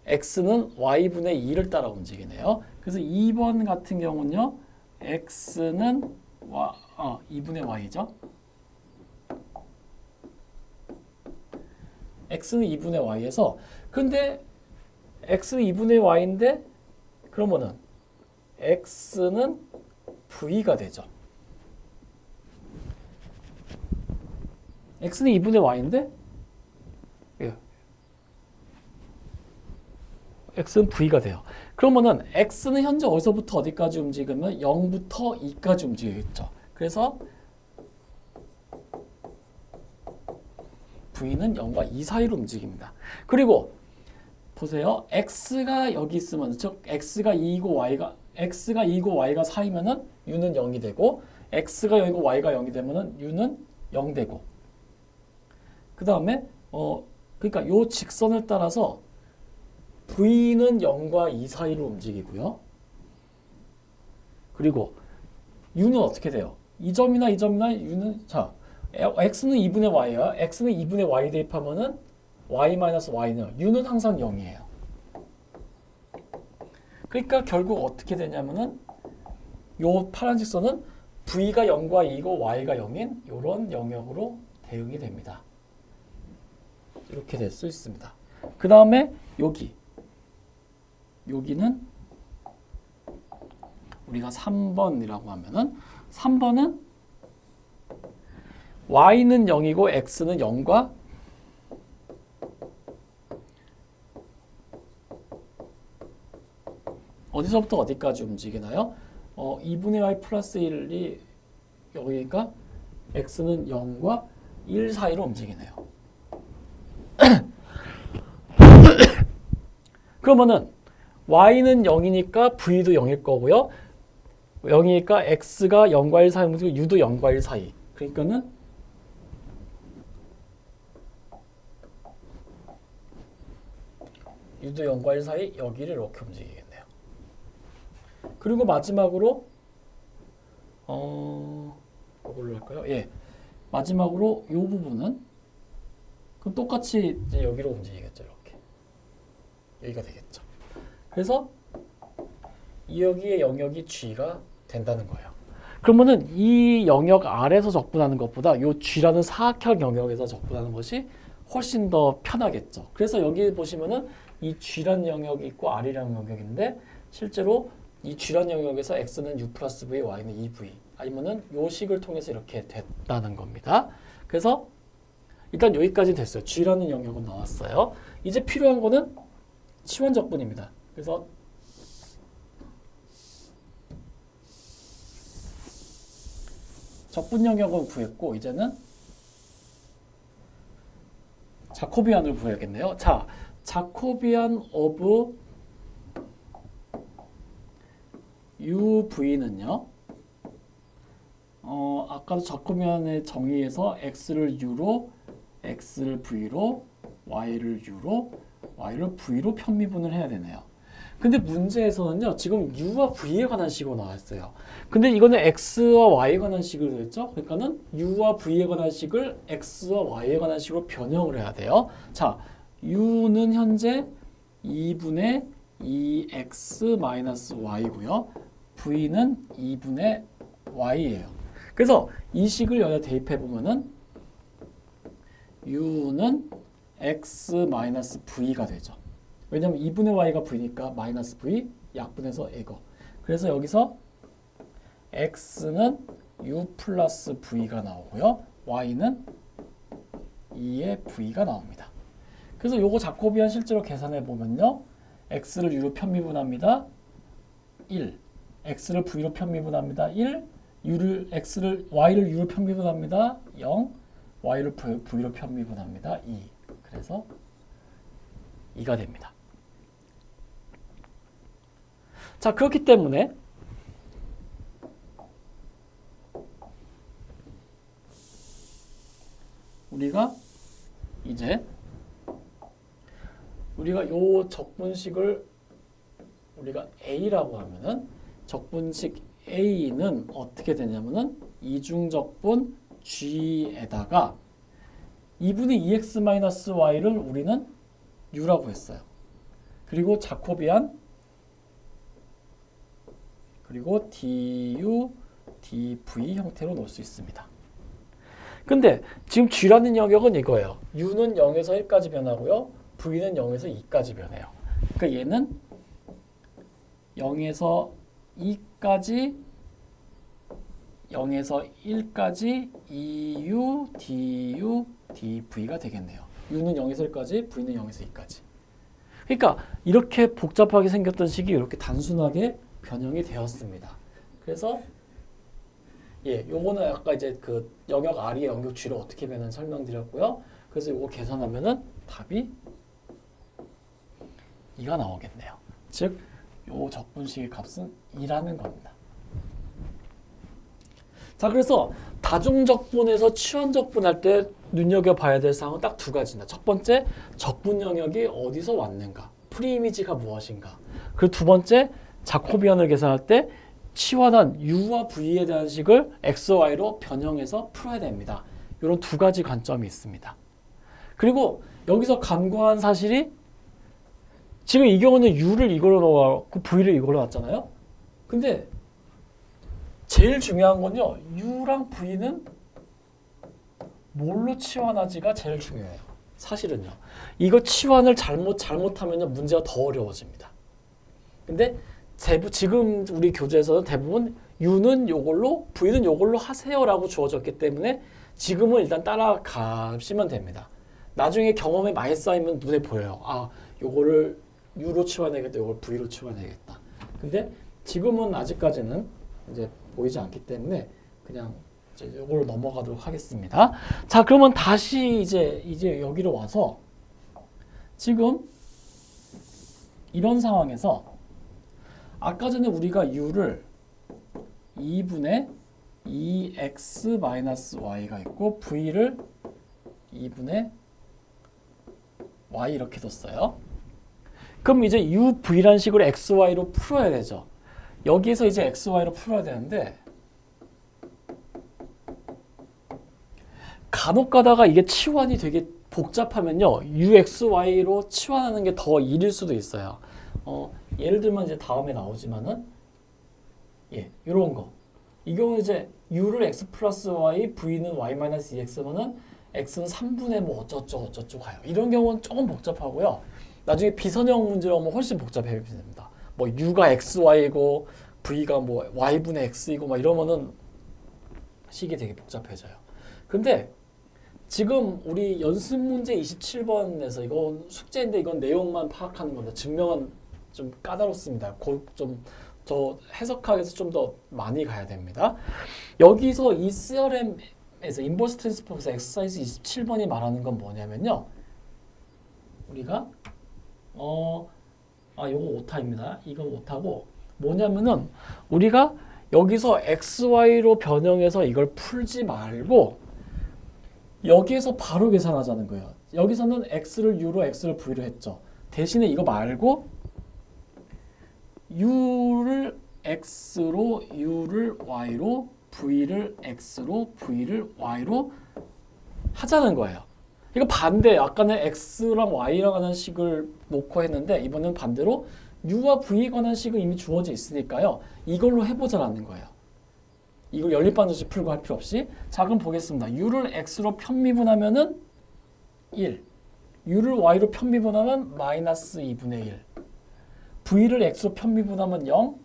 S1: x는 y분의 2를 따라 움직이네요. 그래서 2번 같은 경우는요, x는 2분의 y죠. x는 2분의 y에서 근데 x는 2분의 y인데 그러면은 x는 v가 되죠. x는 2분의 y인데 x는 v가 돼요. 그러면은 x는 현재 어디서부터 어디까지 움직이면 0부터 2까지 움직이겠죠. 그래서 v는 0과 2 사이로 움직입니다. 그리고 보세요. x가 여기 있으면 즉 x가 2이고 y가 4이면은 u는 0이 되고 x가 0이고 y가 0이 되면은 u는 0 되고 그 다음에 그러니까 요 직선을 따라서 v는 0과 2 사이로 움직이고요. 그리고 u는 어떻게 돼요? 이 점이나 이 점이나 u는 자 x는 2분의 y야. x는 2분의 y 대입하면은 y-y는 u는 항상 0이에요. 그러니까 결국 어떻게 되냐면은 요 파란 직선은 v가 0과 2고 y가 0인 이런 영역으로 대응이 됩니다. 이렇게 될 수 있습니다. 그 다음에 여기는 우리가 3번이라고 하면은 3번은 y는 0이고 x는 0과 어디서부터 어디까지 움직이나요? 2분의 y 플러스 1이 여기니까 x는 0과 1 사이로 움직이네요. 그러면은 y는 0이니까 v도 0일 거고요. 0이니까 x가 0과 1 사이 움직이고 u도 0과 1 사이. 그러니까는 u도 0과 1 사이 여기를 이렇게 움직이겠네요. 그리고 마지막으로 이걸로 할까요? 예. 마지막으로 이 부분은 그럼 똑같이 이제 여기로 움직이겠죠. 이렇게. 여기가 되겠죠. 그래서 여기의 영역이 G가 된다는 거예요. 그러면은 이 영역 아래에서 적분하는 것보다 이 G라는 사각형 영역에서 적분하는 것이 훨씬 더 편하겠죠. 그래서 여기 보시면은 이 G라는 영역이 있고 R이라는 영역인데 실제로 이 G라는 영역에서 X는 U 플러스 V, Y는 2V 아니면은 요 식을 통해서 이렇게 됐다는 겁니다. 그래서 일단 여기까지 됐어요. G라는 영역은 나왔어요. 이제 필요한 거는 치환 적분입니다. 그래서 적분 영역은 구했고 이제는 자코비안을 구해야겠네요. 자, 자코비안 오브 UV는요. 아까도 자코비안의 정의에서 x를 u로, x를 v로, y를 u로, y를 v로 편미분을 해야 되네요. 근데 문제에서는요. 지금 u와 v에 관한 식으로 나왔어요. 근데 이거는 x와 y에 관한 식으로 됐죠. 그러니까는 u와 v에 관한 식을 x와 y에 관한 식으로 변형을 해야 돼요. 자, u는 현재 2분의 2x-y고요. v는 2분의 y예요. 그래서 이 식을 여기다 대입해 보면은 u는 x-v가 되죠. 왜냐면 2분의 y가 v니까 마이너스 v 약분해서 이거. 그래서 여기서 x는 u 플러스 v가 나오고요. y는 2의 v가 나옵니다. 그래서 요거 자코비안 실제로 계산해 보면요. x를 u로 편미분합니다. 1. x를 v로 편미분합니다. 1. y를 u로 편미분합니다. 0. y를 v로 편미분합니다. 2. 그래서 2가 됩니다. 자, 그렇기 때문에 우리가 이제 요 적분식을 우리가 A라고 하면은 적분식 A는 어떻게 되냐면은 이중적분 G에다가 2분의 2x-y를 우리는 U라고 했어요. 그리고 자코비안 그리고 du, dv 형태로 놓을 수 있습니다. 근데 지금 G라는 영역은 이거예요. U는 0에서 1까지 변하고요. V는 0에서 2까지 변해요. 그러니까 얘는 0에서 2까지 0에서 1까지 EU, DU, DV가 되겠네요. U는 0에서 1까지, V는 0에서 2까지. 그러니까 이렇게 복잡하게 생겼던 식이 이렇게 단순하게 변형이 되었습니다. 그래서 요거는 아까 이제 그 영역 R이 영역 G를 어떻게 변하는지 설명드렸고요. 그래서 요거 계산하면은 답이 2가 나오겠네요. 즉, 요 적분식의 값은 2라는 겁니다. 자, 그래서 다중적분에서 치환적분할 때 눈여겨봐야 될 사항은 딱 두 가지입니다. 첫 번째, 적분 영역이 어디서 왔는가, 프리이미지가 무엇인가. 그리고 두 번째, 자코비안을 계산할 때 치환한 u와 v에 대한 식을 x, y로 변형해서 풀어야 됩니다. 이런 두 가지 관점이 있습니다. 그리고 여기서 간과한 사실이 지금 이 경우는 u를 이걸로 넣어갖고 v를 이걸로 놨잖아요. 근데 제일 중요한 건요. u랑 v는 뭘로 치환하지가 제일 중요해요. 사실은요. 이거 치환을 잘못하면요. 문제가 더 어려워집니다. 근데 지금 우리 교재에서는 대부분 u는 요걸로 v는 요걸로 하세요라고 주어졌기 때문에 지금은 일단 따라가시면 됩니다. 나중에 경험이 많이 쌓이면 눈에 보여요. 아, 요거를 u로 치환해야겠다. 요걸 v로 치환해야겠다. 근데 지금은 아직까지는 이제 보이지 않기 때문에 그냥 이제 요걸로 넘어가도록 하겠습니다. 자, 그러면 다시 이제 여기로 와서 지금 이런 상황에서 아까 전에 우리가 u를 2분의 2x-y가 있고 v를 2분의 y 이렇게 뒀어요. 그럼 이제 u,v라는 식으로 x, y로 풀어야 되죠. 여기에서 이제 x, y로 풀어야 되는데 간혹 가다가 이게 치환이 되게 복잡하면요. u, x, y로 치환하는 게 더 일일 수도 있어요. 예를 들면 이제 다음에 나오지만은 이런 거 이 경우 이제 u를 x 플러스 y, v는 y 마이너스 2x면은 x는 3분의 뭐 어쩌고 가요. 이런 경우는 조금 복잡하고요. 나중에 비선형 문제로 하면 훨씬 복잡해집니다. 뭐 u가 xy고 v가 뭐 y분의 x이고 막 이러면은 식이 되게 복잡해져요. 근데 지금 우리 연습 문제 27번에서 이건 숙제인데 이건 내용만 파악하는 건데 증명은 좀 까다롭습니다. 좀 더 해석하기 위해서 좀 더 많이 가야 됩니다. 여기서 이 CRM에서 인버스 트랜스폼에서 엑서사이즈 27번이 말하는 건 뭐냐면요. 우리가 요거 오타입니다. 이건 오타고 뭐냐면은 우리가 여기서 XY로 변형해서 이걸 풀지 말고 여기에서 바로 계산하자는 거예요. 여기서는 X를 U로 X를 V로 했죠. 대신에 이거 말고 U를 X로 U를 Y로 V를 X로 V를 Y로 하자는 거예요. 이거 반대. 아까는 X랑 Y랑 하는 식을 놓고 했는데 이번엔 반대로 U와 V에 관한 식은 이미 주어져 있으니까요. 이걸로 해보자라는 거예요. 이걸 연립방정식 풀고 할 필요 없이. 자, 그럼 보겠습니다. U를 X로 편미분하면은 1. U를 Y로 편미분하면 마이너스 2분의 1. V를 X로 편미분하면 0.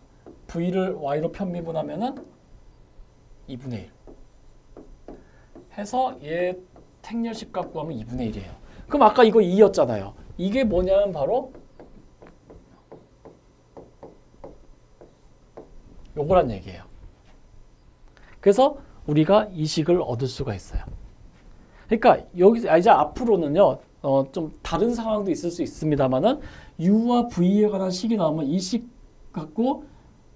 S1: V를 Y로 편미분하면은 2분의 1. 해서 얘 택렬식 갖고 하면 2분의 1이에요. 그럼 아까 이거 2였잖아요. 이게 뭐냐면 바로 요거란 얘기예요. 그래서 우리가 이 식을 얻을 수가 있어요. 그러니까 여기서 이제 앞으로는요, 좀 다른 상황도 있을 수 있습니다만은 u와 v에 관한 식이 나오면 이 식 갖고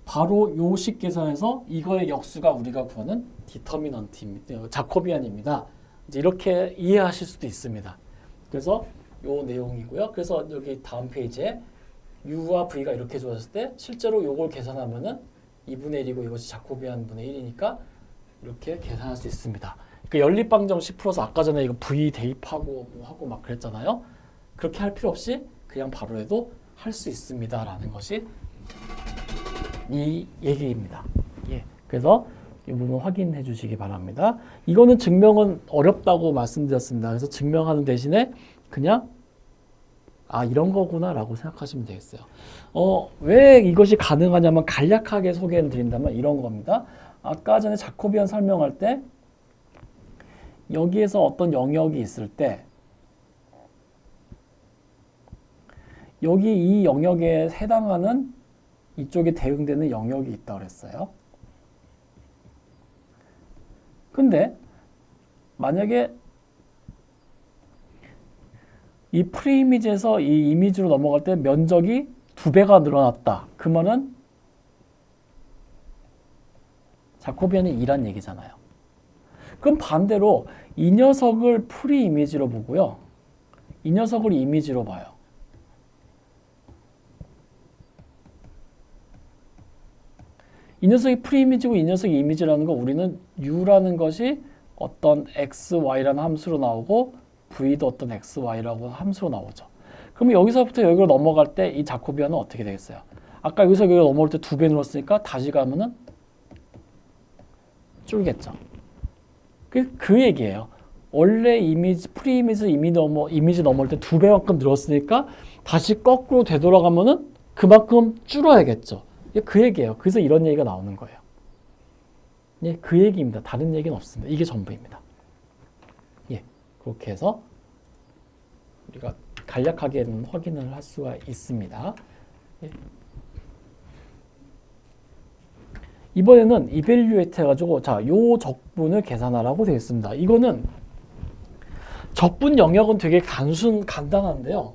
S1: 바로 요 식 계산해서 이거의 역수가 우리가 구하는 디터미넌트입니다. 자코비안입니다. 이제 이렇게 이해하실 수도 있습니다. 그래서 요 내용이고요. 그래서 여기 다음 페이지에 u와 v가 이렇게 주어졌을 때 실제로 요걸 계산하면은 2분의 1이고 이것이 자코비안 분의 1이니까 이렇게 계산할 수 있습니다. 그 연립방정식 풀어서 아까 전에 이거 v 대입하고 뭐 하고 막 그랬잖아요. 그렇게 할 필요 없이 그냥 바로 해도 할 수 있습니다라는 것이 이 얘기입니다. 예. 그래서 이 부분 확인해 주시기 바랍니다. 이거는 증명은 어렵다고 말씀드렸습니다. 그래서 증명하는 대신에 그냥 이런 거구나라고 생각하시면 되겠어요. 왜 이것이 가능하냐면 간략하게 소개해 드린다면 이런 겁니다. 아까 전에 자코비안 설명할 때 여기에서 어떤 영역이 있을 때 여기 이 영역에 해당하는 이쪽에 대응되는 영역이 있다고 그랬어요. 근데 만약에 이 프리이미지에서 이 이미지로 넘어갈 때 면적이 2배가 늘어났다. 그 말은 자코비안이 2란 얘기잖아요. 그럼 반대로 이 녀석을 프리이미지로 보고요. 이 녀석을 이미지로 봐요. 이 녀석이 프리이미지고 이 녀석이 이미지라는 거 우리는 u라는 것이 어떤 x, y라는 함수로 나오고 v도 어떤 x, y라고 함수로 나오죠. 그럼 여기서부터 여기로 넘어갈 때 이 자코비안은 어떻게 되겠어요? 아까 여기서 여기로 넘어올 때 2배 늘었으니까 다시 가면은 줄겠죠. 그 얘기예요. 원래 이미지 프리이미지 이미지 넘어올 때 2배만큼 늘었으니까 다시 거꾸로 되돌아가면은 그만큼 줄어야겠죠. 그 얘기예요. 그래서 이런 얘기가 나오는 거예요. 예, 그 얘기입니다. 다른 얘기는 없습니다. 이게 전부입니다. 예, 그렇게 해서 우리가 간략하게는 확인을 할 수가 있습니다. 예. 이번에는 이밸류에이트 해가지고 요 적분을 계산하라고 되어 있습니다. 이거는 적분 영역은 되게 간단한데요.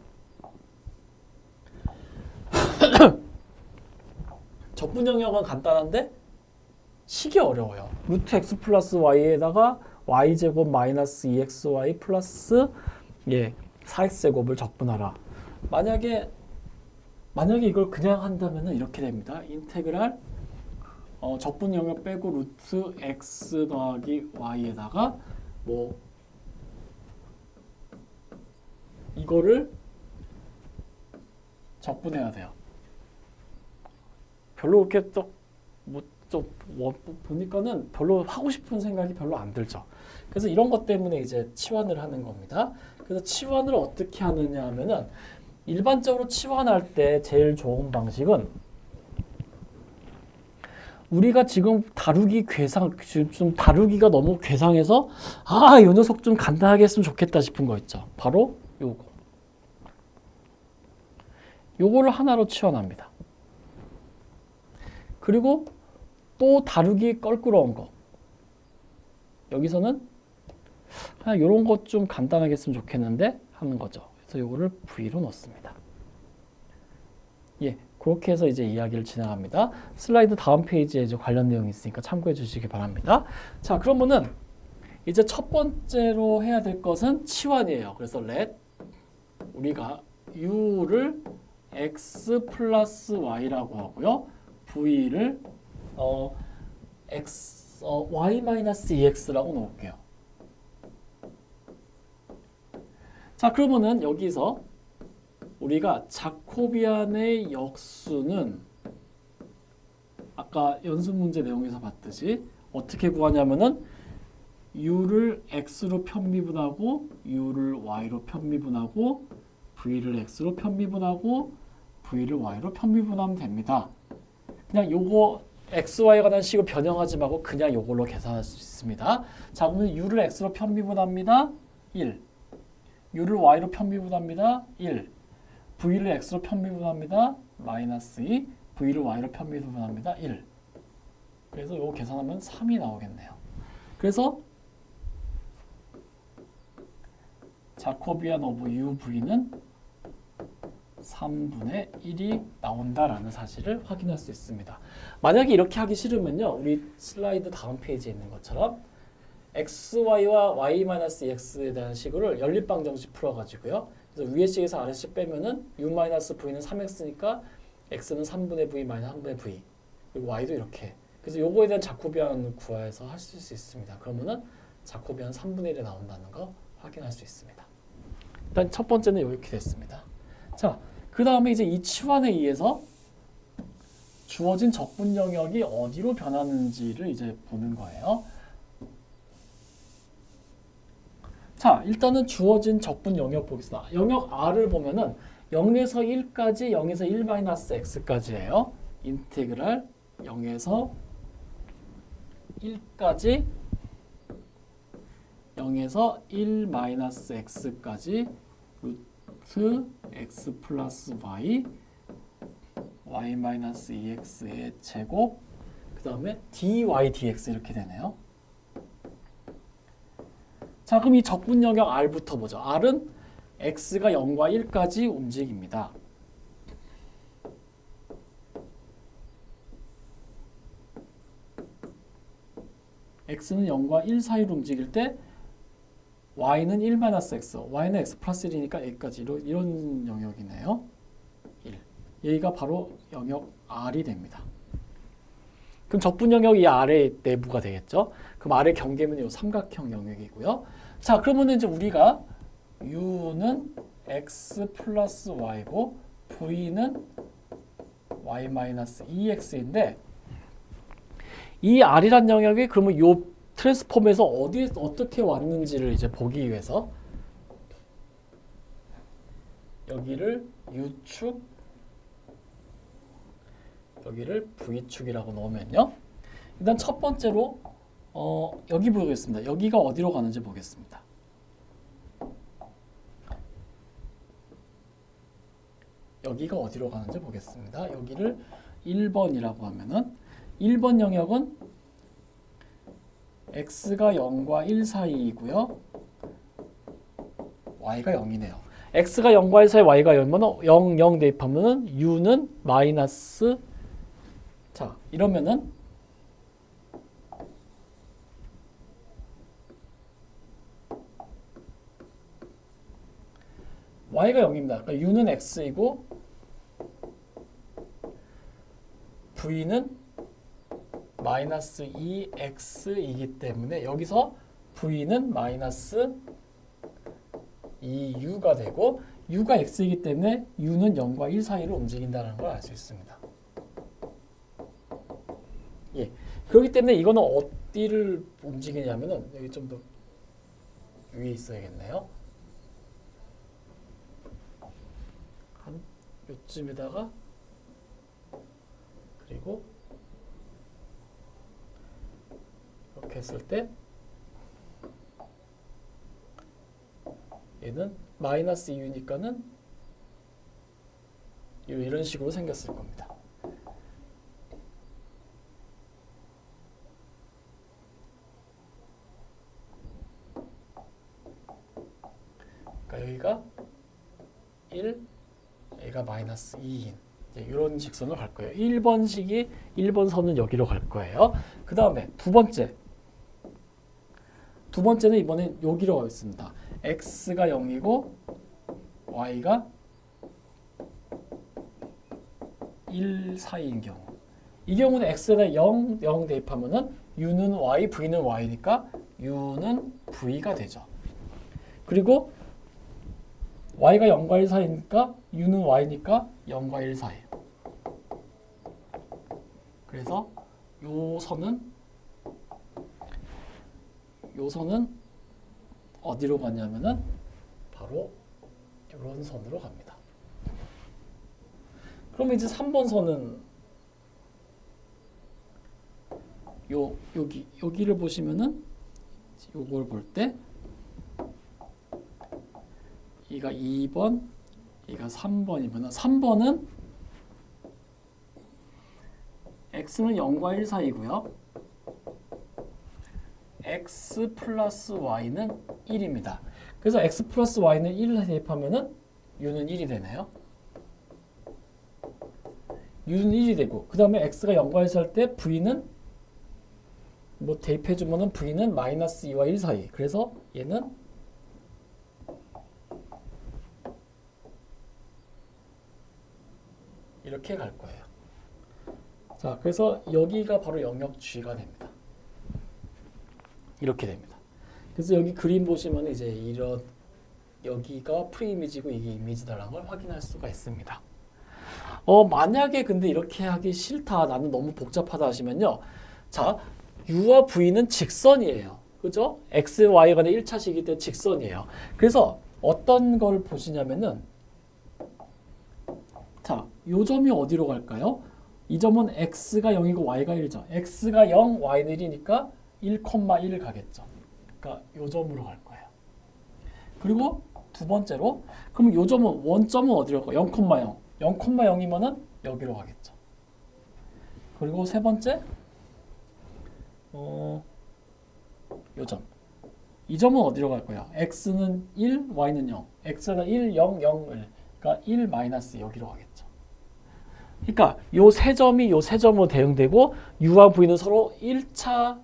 S1: 적분 영역은 간단한데 식이 어려워요. 루트 x 플러스 y에다가 y제곱 마이너스 2xy 플러스 4x제곱을 적분하라. 만약에 이걸 그냥 한다면 이렇게 됩니다. 인테그랄 적분 영역 빼고 루트 x 더하기 y에다가 뭐 이거를 적분해야 돼요. 별로 그렇게 또 좀 보니까는 별로 하고 싶은 생각이 별로 안 들죠. 그래서 이런 것 때문에 이제 치환을 하는 겁니다. 그래서 치환을 어떻게 하느냐 하면은 일반적으로 치환할 때 제일 좋은 방식은 우리가 지금 좀 다루기가 너무 괴상해서 이 녀석 좀 간단하게 했으면 좋겠다 싶은 거 있죠. 바로 요거를 하나로 치환합니다. 그리고 또 다루기 껄끄러운 거. 여기서는 그냥 이런 것 좀 간단하게 했으면 좋겠는데 하는 거죠. 그래서 요거를 V로 넣습니다. 예, 그렇게 해서 이제 이야기를 진행합니다. 슬라이드 다음 페이지에 이제 관련 내용이 있으니까 참고해 주시기 바랍니다. 자, 그러면은 이제 첫 번째로 해야 될 것은 치환이에요. 그래서 let 우리가 u를 x 플러스 y라고 하고요. v를 y 마이너스 2x라고 놓을게요. 자, 그러면은 여기서 우리가 자코비안의 역수는 아까 연습 문제 내용에서 봤듯이 어떻게 구하냐면은 u를 x로 편미분하고 u를 y로 편미분하고 v를 x로 편미분하고 v를 y로 편미분하면 됩니다. 그냥 요거 x, y에 관한 식을 변형하지 말고 그냥 요걸로 계산할 수 있습니다. 자, 그러면 u를 x로 편미분합니다. 1. u를 y로 편미분합니다. 1. v를 x로 편미분합니다. 마이너스 2. v를 y로 편미분합니다. 1. 그래서 요거 계산하면 3이 나오겠네요. 그래서 자코비안 오브 UV는 3분의 1이 나온다라는 사실을 확인할 수 있습니다. 만약에 이렇게 하기 싫으면요. 우리 슬라이드 다음 페이지에 있는 것처럼 xy와 y-ex에 대한 식을 연립방정식 풀어가지고요. 그래서 위의 식에서 아래 식 빼면은 u-v는 3x니까 x는 3분의 v 마이너스 3분의 v 그리고 y도 이렇게. 그래서 요거에 대한 자코비안 구해서 하실 수 있습니다. 그러면은 자코비안 3분의 1이 나온다는 거 확인할 수 있습니다. 일단 첫 번째는 이렇게 됐습니다. 자, 그 다음에 이제 이 치환에 의해서 주어진 적분 영역이 어디로 변하는지를 이제 보는 거예요. 자, 일단은 주어진 적분 영역 보겠습니다. 영역 R을 보면은 0에서 1까지 0에서 1-x까지예요. 인테그랄 0에서 1까지 0에서 1-x까지 루트 x 플러스 y 마이너스 2x의 제곱 그 다음에 dy dx 이렇게 되네요. 자, 그럼 이 적분 영역 R부터 보죠. R은 x가 0과 1까지 움직입니다. x는 0과 1 사이로 움직일 때 y는 1-x, y는 x 플러스 1이니까 y까지 이런 영역이네요. 1. 여기가 바로 영역 R이 됩니다. 그럼 적분 영역이 이 아래 내부가 되겠죠. 그럼 아래 경계면 이 삼각형 영역이고요. 자, 그러면 이제 우리가 u는 x 플러스 y고 v는 y 마이너스 2x인데 이 R이란 영역이 그러면 요 트랜스폼에서 어떻게 왔는지를 이제 보기 위해서 여기를 U축, 여기를 V축이라고 넣으면요. 일단 첫 번째로 여기 보겠습니다. 여기가 어디로 가는지 보겠습니다. 여기가 어디로 가는지 보겠습니다. 여기를 1번이라고 하면은 1번 영역은 x가 0과 1 사이이고요. y가 0이네요. x가 0과 1 사이, y가 0이면 0, 0 대입하면은 u는 마이너스 자, 이러면은 y가 0입니다. 그러니까 u는 x이고 v는 마이너스 2x이기 때문에 여기서 v는 마이너스 2u가 되고 u가 x이기 때문에 u는 0과 1 사이로 움직인다는 걸 알 수 있습니다. 예. 그렇기 때문에 이거는 어디를 움직이냐면은 여기 좀 더 위에 있어야겠네요. 한 요쯤에다가 그리고 이렇게 했을 때 얘는 마이너스 2유니까는 이런 식으로 생겼을 겁니다. 그러니까 여기가 1, 여기가 마이너스 2인 이런 직선으로 갈 거예요. 1번 선은 여기로 갈 거예요. 그 다음에 두 번째는 이번엔 여기로 가겠습니다. x가 0이고 y가 1 사이인 경우, 이 경우는 x에다 0 대입하면은 u는 y, v는 y니까 u는 v가 되죠. 그리고 y가 0과 1 사이니까 u는 y니까 0과 1 사이. 그래서 요 선은 어디로 가냐면은 바로 이런 선으로 갑니다. 그럼 이제 3번 선은 여기를 보시면은 요걸 볼 때 이가 2번, 이가 3번이면 3번은 x는 0과 1 사이고요. x 플러스 y는 1입니다. 그래서 x 플러스 y는 1을 대입하면은 u는 1이 되네요. u는 1이 되고, 그 다음에 x가 0과 1 살 때 v는 뭐 대입해주면은 v는 마이너스 2와 1 사이. 그래서 얘는 이렇게 갈 거예요. 자, 그래서 여기가 바로 영역 G가 됩니다. 이렇게 됩니다. 그래서 여기 그림 보시면 이제 이런 여기가 프리이미지고 이게 이미지다라는 걸 확인할 수가 있습니다. 만약에 근데 이렇게 하기 싫다, 나는 너무 복잡하다 하시면요. 자, U와 V는 직선이에요. 그죠? X, Y 간의 1차식이기 때문에 직선이에요. 그래서 어떤 걸 보시냐면은 자, 요 점이 어디로 갈까요? 이 점은 X가 0이고 Y가 1이죠. X가 0, Y는 1이니까 1,1을 가겠죠. 그러니까 요 점으로 갈 거예요. 그리고 두 번째로 그럼 요 점은 원점은 어디로 갈까요? 0,0. 0,0이면은 여기로 가겠죠. 그리고 세 번째 요 점. 이 점은 어디로 갈 거야? x는 1, y는 0. x에다 1, 0, 0을 그러니까 1 마이너스 여기로 가겠죠. 그러니까 요 세 점이 요 세 점으로 대응되고 u와 v는 서로 1차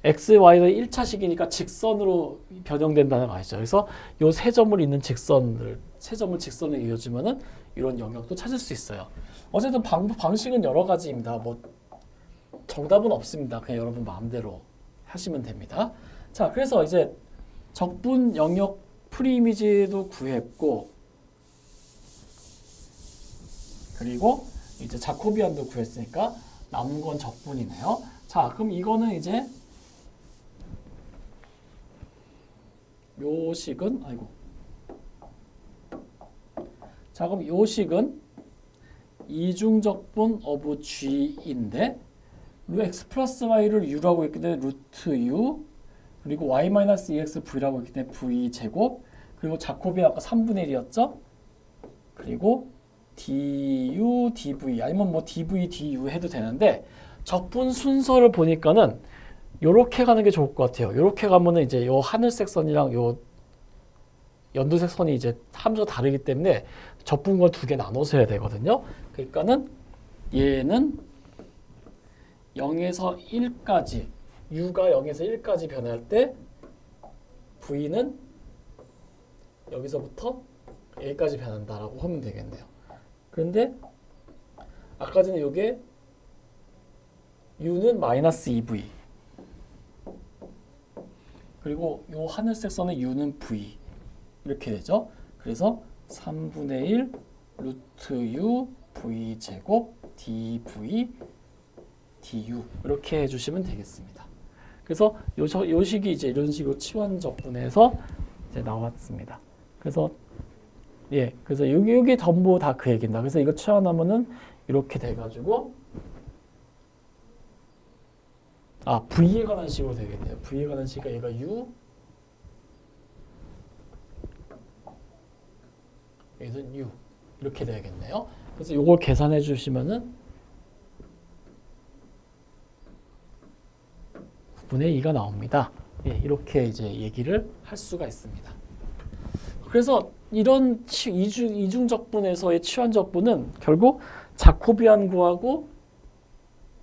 S1: x, y는 1차식이니까 직선으로 변형된다는 거 아시죠? 그래서 요 세 점을 잇는 세 점을 직선으로 이어주면은 이런 영역도 찾을 수 있어요. 어쨌든 방식은 여러 가지입니다. 뭐 정답은 없습니다. 그냥 여러분 마음대로 하시면 됩니다. 자, 그래서 이제 적분 영역 프리이미지도 구했고, 그리고 이제 자코비안도 구했으니까 남은 건 적분이네요. 자, 그럼 이거는 이제 요 식은 자, 그럼 요 식은 이중적분 of g인데 x 플러스 y를 u라고 했기 때문에 루트 u, 그리고 y 마이너스 2x v라고 했기 때문에 v 제곱, 그리고 자코비 아까 3분의 1이었죠? 그리고 du, dv 아니면 뭐 dv, du 해도 되는데 적분 순서를 보니까는 요렇게 가는 게 좋을 것 같아요. 요렇게 가면은 이제 요 하늘색 선이랑 요 연두색 선이 이제 함수가 다르기 때문에 적분걸 두 개 나눠서 해야 되거든요. 그러니까는 얘는 0에서 1까지 u가 0에서 1까지 변할 때 v는 여기서부터 a까지 변한다라고 하면 되겠네요. 그런데 아까 전에 요게 u는 마이너스 2v 그리고 요 하늘색 선의 u는 v 이렇게 되죠. 그래서 3분의 1 루트 u v 제곱 dv du 이렇게 해주시면 되겠습니다. 그래서 요 식이 이제 이런 식으로 치환 적분에서 이제 나왔습니다. 그래서 그래서 여기 전부 다 그 얘기입니다. 그래서 이거 치환하면은 이렇게 돼가지고 V에 관한 식으로 되겠네요. V에 관한 식이 얘가 U, 여기서 U 이렇게 되겠네요. 그래서 이걸 계산해 주시면은 9분의 2가 나옵니다. 이렇게 이제 얘기를 할 수가 있습니다. 그래서 이런 이중적분에서의 치환적분은 결국 자코비안 구하고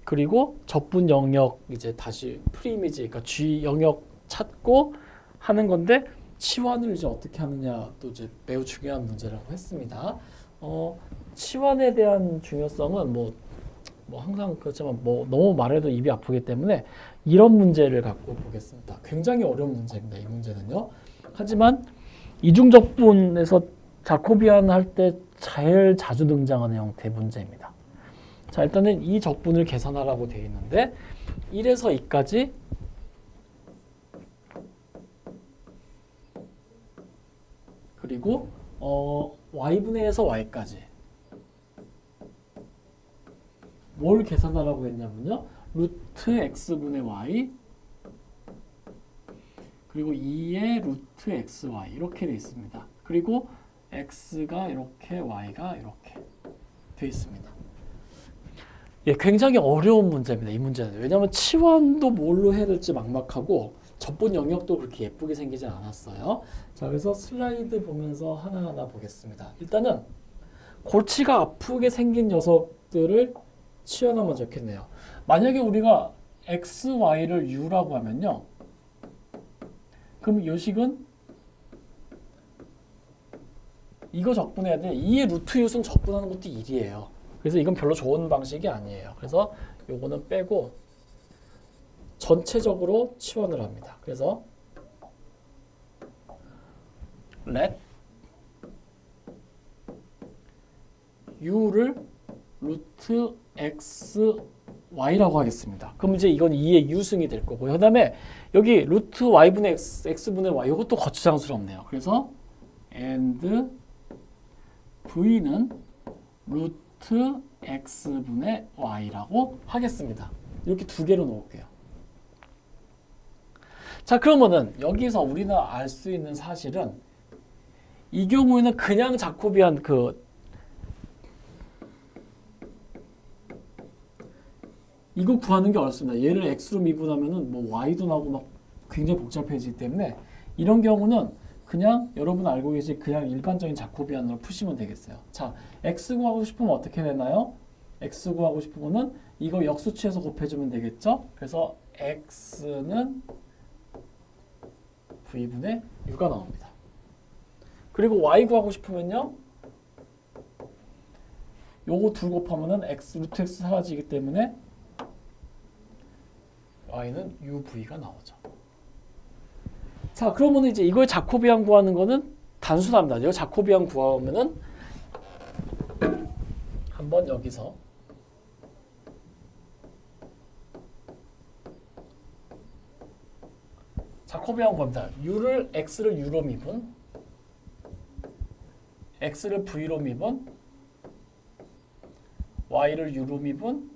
S1: 그리고 적분 영역 이제 다시 프리미지 그러니까 G 영역 찾고 하는 건데 치환을 이제 어떻게 하느냐 또 이제 매우 중요한 문제라고 했습니다. 치환에 대한 중요성은 뭐 항상 그렇지만 뭐 너무 말해도 입이 아프기 때문에 이런 문제를 갖고 보겠습니다. 굉장히 어려운 문제입니다. 이 문제는요. 하지만 이중적분에서 자코비안 할 때 제일 자주 등장하는 형태의 문제입니다. 자, 일단은 이 적분을 계산하라고 되어 있는데 1에서 2까지 그리고 y분의 1에서 y까지 뭘 계산하라고 했냐면요. 루트 x분의 y 그리고 2의 루트 xy 이렇게 되어 있습니다. 그리고 x가 이렇게 y가 이렇게 되어 있습니다. 굉장히 어려운 문제입니다. 이 문제는. 왜냐하면 치환도 뭘로 해야 될지 막막하고 적분 영역도 그렇게 예쁘게 생기진 않았어요. 자, 그래서 슬라이드 보면서 하나하나 보겠습니다. 일단은 골치가 아프게 생긴 녀석들을 치환하면 좋겠네요. 만약에 우리가 x, y를 u라고 하면요. 그럼 이 식은 이거 적분해야 돼. 2의 루트 u승 적분하는 것도 1이에요. 그래서 이건 별로 좋은 방식이 아니에요. 그래서 요거는 빼고 전체적으로 치환을 합니다. 그래서 let u를 루트 x y라고 하겠습니다. 그럼 이제 이건 2의 u승이 될 거고요. 그 다음에 여기 루트 y분의 x분의 y 이것도 거추장스럽네요. 그래서 and v는 루트 x분의 y라고 하겠습니다. 이렇게 두 개로 놓을게요. 자, 그러면은 여기서 우리는 알 수 있는 사실은 이 경우에는 그냥 자코비안 이거 구하는 게 어렵습니다. 얘를 x로 미분하면은 뭐 y도 나오고 막 굉장히 복잡해지기 때문에 이런 경우는 그냥 여러분 알고 계신 그냥 일반적인 자코비안으로 푸시면 되겠어요. 자, x 구하고 싶으면 어떻게 되나요? x 구하고 싶으면은 이거 역수치해서 곱해주면 되겠죠? 그래서 x는 v분의 u가 나옵니다. 그리고 y 구하고 싶으면요. 요거 둘 곱하면은 x 루트 x 사라지기 때문에 y는 uv가 나오죠. 자, 그러면 이제 이걸 자코비안 구하는 거는 단순합니다. 이거 자코비안 구하면은 한번 여기서 자코비안 구합니다. u를 x를 u로 미분, x를 v로 미분, y를 u로 미분,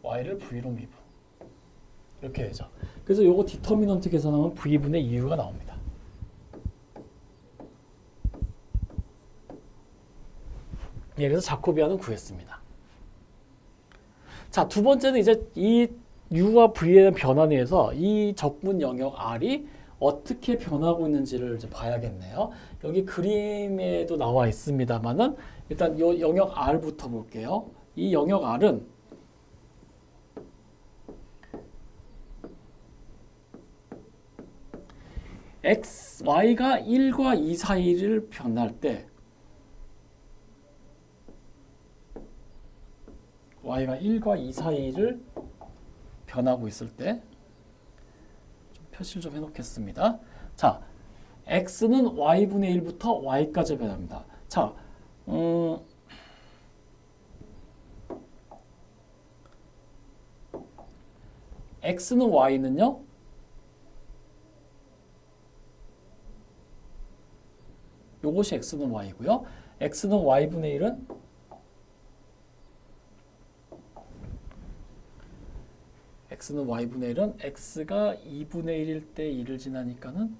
S1: y를 v로 미분. 이렇게 되죠. 그래서 요거 디터미넌트 계산하면 v분의 u가 나옵니다. 그래서 자코비안은 구했습니다. 자, 두 번째는 이제 이 u와 v에 대한 변환에 의해서 이 적분 영역 r이 어떻게 변하고 있는지를 이제 봐야겠네요. 여기 그림에도 나와 있습니다만은 일단 이 영역 r부터 볼게요. 이 영역 r은 x, y가 1과 2 사이를 변할 때 y가 1과 2 사이를 변하고 있을 때 좀 표시를 좀 해놓겠습니다. 자, x는 y분의 1부터 y까지 변합니다. 자, x는 y는요. 요것이 x는 y고요. x는 y분의 1은 x는 y분의 1은 x가 2분의 1일 때 2를 지나니까는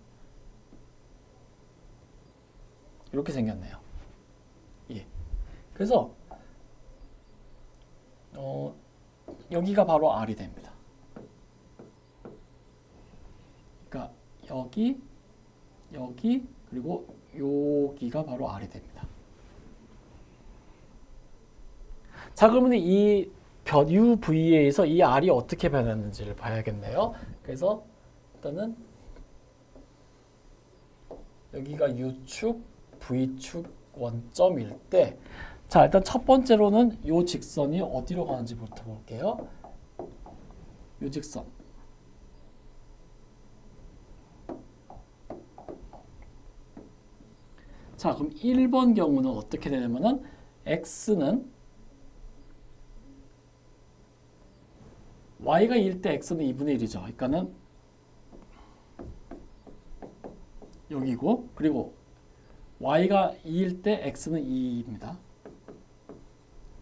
S1: 이렇게 생겼네요. 예. 그래서 여기가 바로 R이 됩니다. 그러니까 여기 그리고 여기가 바로 R이 됩니다. 자, 그러면 이 UV에서 이 R이 어떻게 변했는지를 봐야겠네요. 그래서 일단은 여기가 U축, V축 원점일 때, 자, 일단 첫 번째로는 이 직선이 어디로 가는지부터 볼게요. 이 직선. 자, 그럼 1번 경우는 어떻게 되냐면은 x는 y가 2일 때 x는 2분의 1이죠. 그러니까는 여기고, 그리고 y가 2일 때 x는 2입니다.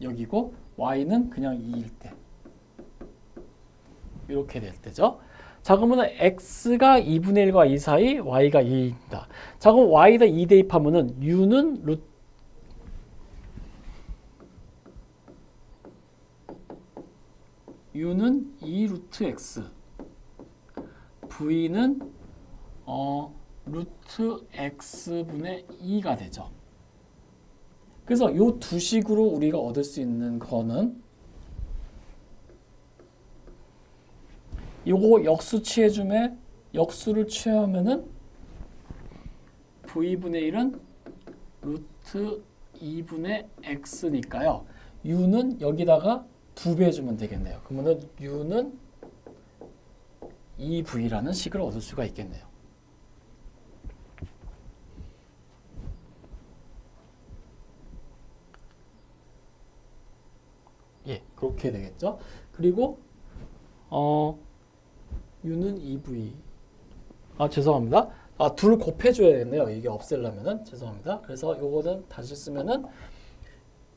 S1: 여기고, y는 그냥 2일 때. 이렇게 될 때죠. 자, 그러면 x가 2분의 1과 2 사이, y가 2입니다. 자, 그럼 y에다 2 대입하면은 u는 u는 2 루트 x, v는 루트 x분의 2가 되죠. 그래서 이 두 식으로 우리가 얻을 수 있는 거는 요거 역수 취해주면 역수를 취하면은 v분의 1은 루트 2분의 x니까요. u는 여기다가 2배 해주면 되겠네요. 그러면은 u는 2v라는 식을 얻을 수가 있겠네요. 예, 그렇게 되겠죠. 그리고 u는 2v. 죄송합니다. 둘 곱해줘야겠네요. 이게 없애려면은 죄송합니다. 그래서 요거는 다시 쓰면은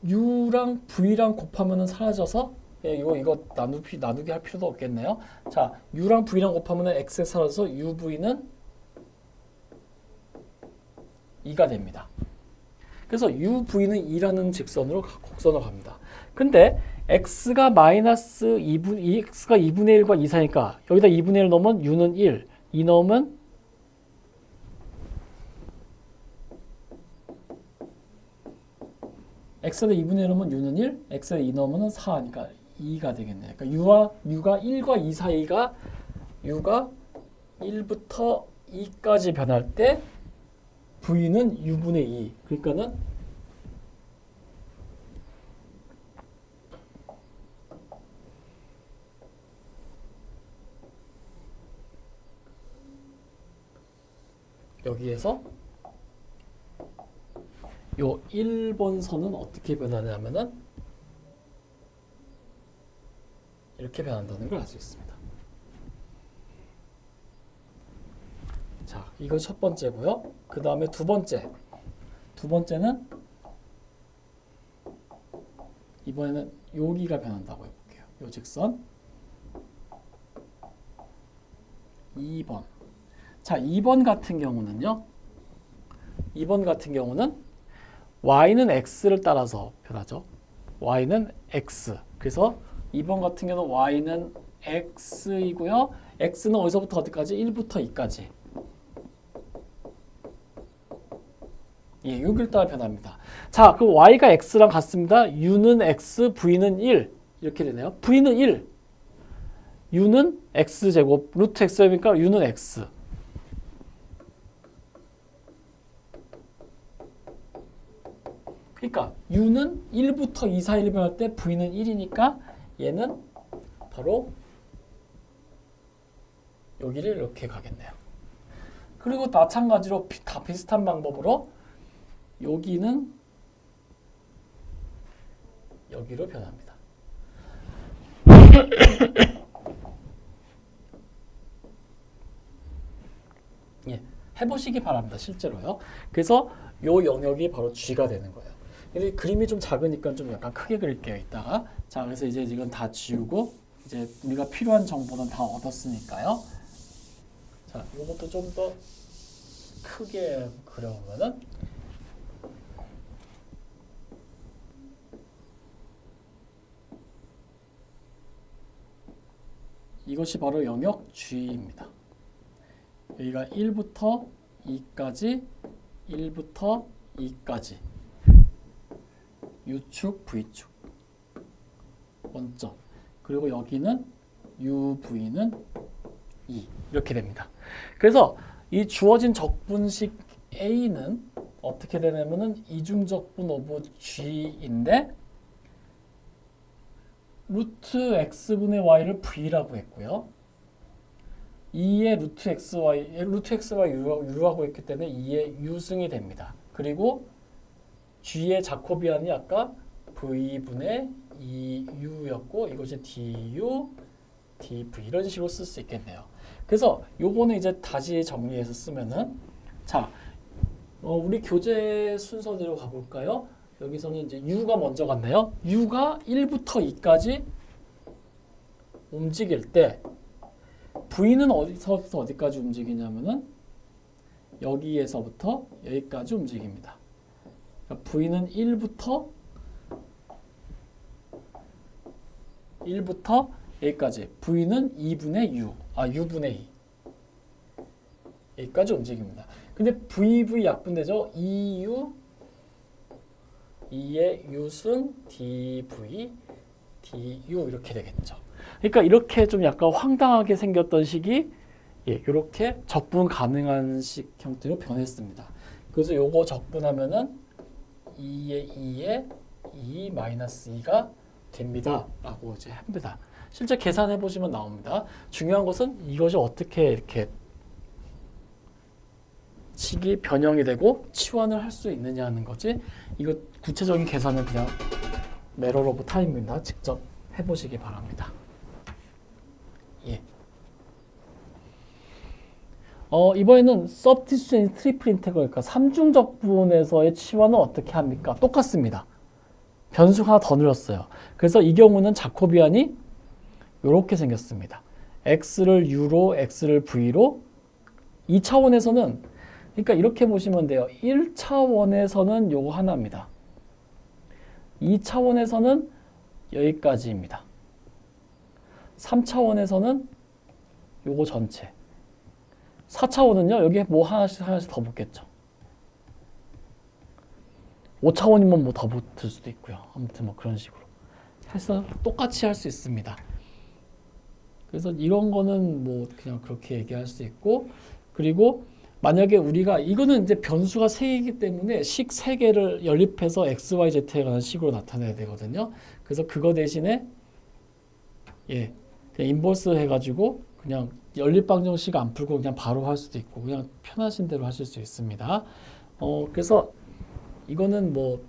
S1: u랑 v랑 곱하면은 사라져서 이거 나누기 할 필요도 없겠네요. 자, u랑 v랑 곱하면은 x에 사라져서 uv는 2가 됩니다. 그래서 uv는 2라는 직선으로 곡선을 갑니다. 근데 x가 마이너스 2x가 2분의 1과 2 사니까 여기다 2분의 1 넣으면 u는 1, 2 넣으면 x에다 2분의 1 넣으면 u는 1, x에다 2 넣으면 4니까 2가 되겠네요. 그러니까 u가 1과 2 사이가 u가 1부터 2까지 변할 때 v는 u분의 2. 그러니까는 여기에서 요 1번 선은 어떻게 변하냐면은 이렇게 변한다는 걸 알 수 있습니다. 자, 이거 첫 번째고요. 그 다음에 두 번째는 이번에는 여기가 변한다고 해볼게요. 요 직선 2번. 자, 2번 같은 경우는요. 2번 같은 경우는 y는 x를 따라서 변하죠. y는 x. 그래서 2번 같은 경우는 y는 x이고요. x는 어디서부터 어디까지? 1부터 2까지. 예, 여기를 따라 변합니다. 자, 그럼 y가 x랑 같습니다. u는 x, v는 1. 이렇게 되네요. v는 1. u는 x제곱, 루트 x제곱이니까 u는 x. 그러니까 u는 1부터 2 사이를 변할 때 v는 1이니까 얘는 바로 여기를 이렇게 가겠네요. 그리고 마찬가지로 다 비슷한 방법으로 여기는 여기로 변합니다. 해보시기 바랍니다. 실제로요. 그래서 요 영역이 바로 G가 되는 거예요. 근데 그림이 좀 작으니까 좀 약간 크게 그릴게요. 이따가. 자, 그래서 이제 이건 다 지우고 이제 우리가 필요한 정보는 다 얻었으니까요. 자, 요것도 좀 더 크게 그려보면은 이것이 바로 영역 G입니다. 여기가 1부터 2까지, 1부터 2까지 U축, V축 원점. 그리고 여기는 UV는 2 이렇게 됩니다. 그래서 이 주어진 적분식 A는 어떻게 되냐면은 이중적분 오브 G인데 루트 x분의 y를 v라고 했고요. 2의 루트 xy u라고 했기 때문에 2의 u승이 됩니다. 그리고 g의 자코비안이 아까 v분의 2u였고 이것이 du, dv 이런 식으로 쓸 수 있겠네요. 그래서 요거는 이제 다시 정리해서 쓰면은 자, 우리 교재 순서대로 가볼까요? 여기서는 이제 u가 먼저 갔네요. u가 1부터 2까지 움직일 때 v는 어디서부터 어디까지 움직이냐면은 여기에서부터 여기까지 움직입니다. 그러니까 v는 1부터 여기까지. v는 2분의 u분의 2 여기까지 움직입니다. 근데 VV 약분되죠? 2U 2의 U승 DV DU 이렇게 되겠죠. 그러니까 이렇게 좀 약간 황당하게 생겼던 식이 이렇게 적분 가능한 식 형태로 변했습니다. 그래서 요거 적분하면은 2의 2 마이너스 2가 됩니다. 라고 이제 합니다. 실제 계산해 보시면 나옵니다. 중요한 것은 이것이 어떻게 이렇게 식이 변형이 되고 치환을 할 수 있느냐 하는 거지. 이거 구체적인 계산은 그냥 매럴 오브 타임입니다. 직접 해보시기 바랍니다. 예. 이번에는 substitution 트리플 인테그럴, 그러니까 삼중적분에서의 치환은 어떻게 합니까? 똑같습니다. 변수가 하나 더 늘었어요. 그래서 이 경우는 자코비안이 이렇게 생겼습니다. x를 u로, x를 v로. 2차원에서는 그러니까 이렇게 보시면 돼요. 1차원에서는 요거 하나입니다. 2차원에서는 여기까지입니다. 3차원에서는 요거 전체. 4차원은요. 여기에 뭐 하나씩 더 붙겠죠. 5차원이면 뭐 더 붙을 수도 있고요. 아무튼 뭐 그런 식으로 해서 똑같이 할 수 있습니다. 그래서 이런 거는 뭐 그냥 그렇게 얘기할 수 있고, 그리고 만약에 우리가 이거는 이제 변수가 3개이기 때문에 식 3개를 연립해서 x, y, z에 관한 식으로 나타내야 되거든요. 그래서 그거 대신에 그냥 인버스 해가지고 그냥 연립방정식 안 풀고 그냥 바로 할 수도 있고 그냥 편하신 대로 하실 수 있습니다. 그래서 이거는 뭐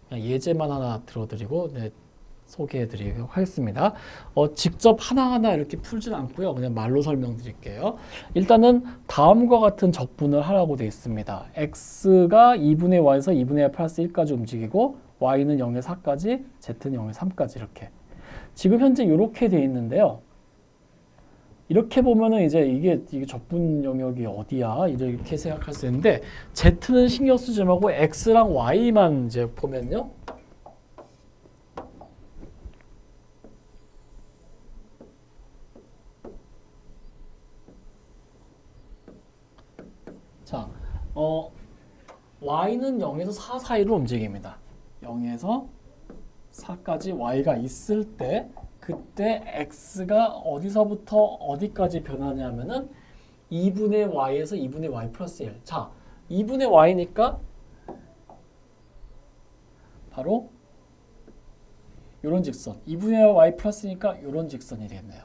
S1: 그냥 예제만 하나 들어드리고 소개해드리도록 하겠습니다. 직접 하나하나 이렇게 풀진 않고요. 그냥 말로 설명드릴게요. 일단은 다음과 같은 적분을 하라고 되어 있습니다. x가 2분의 y에서 2분의 y 플러스 1까지 움직이고 y는 0에 4까지, z는 0에 3까지 이렇게. 지금 현재 이렇게 되어 있는데요. 이렇게 보면은 이제 이게 적분 영역이 어디야? 이렇게 생각할 수 있는데 z는 신경 쓰지 말고 x랑 y만 이제 보면요. 자, y는 0에서 4 사이로 움직입니다. 0에서 4까지 y가 있을 때 그때 x가 어디서부터 어디까지 변하냐면은 2분의 y에서 2분의 y 플러스 1. 자, 2분의 y니까 바로 요런 직선. 2분의 y 플러스니까 요런 직선이 되겠네요.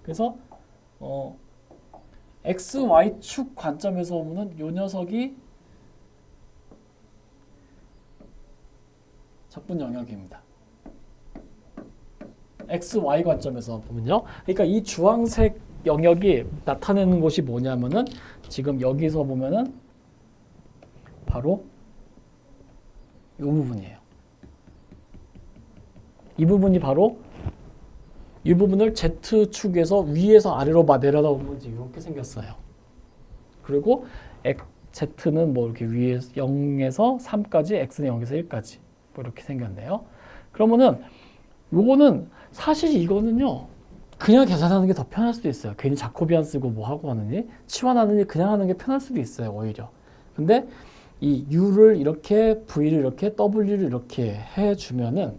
S1: 그래서 x, y축 관점에서 보면 요 녀석이 적분 영역입니다. x, y 관점에서 보면요. 그러니까 이 주황색 영역이 나타내는 곳이 뭐냐면은 지금 여기서 보면은 바로 이 부분이에요. 이 부분이 바로 이 부분을 Z축에서 위에서 아래로 내려다보면 이렇게 생겼어요. 그리고 Z는 뭐 이렇게 위에 0에서 3까지, X는 0에서 1까지 뭐 이렇게 생겼네요. 그러면은 요거는 사실 이거는요 그냥 계산하는 게 더 편할 수도 있어요. 괜히 자코비안 쓰고 뭐 하고 하느니 치환하느니 그냥 하는 게 편할 수도 있어요. 오히려. 근데 이 U를 이렇게 V를 이렇게 W를 이렇게 해주면은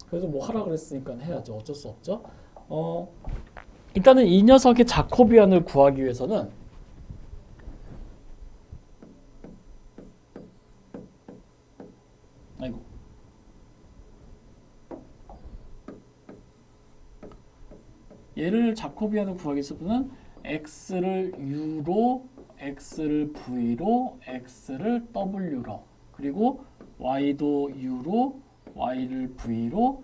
S1: 그래서 뭐 하라 그랬으니까 해야죠. 어쩔 수 없죠. 일단은 이 녀석의 자코비안을 구하기 위해서는 아이고 얘를 자코비안을 구하기 위해서는 x를 u로, x를 v로, x를 w로, 그리고 y도 u로, y를 v로,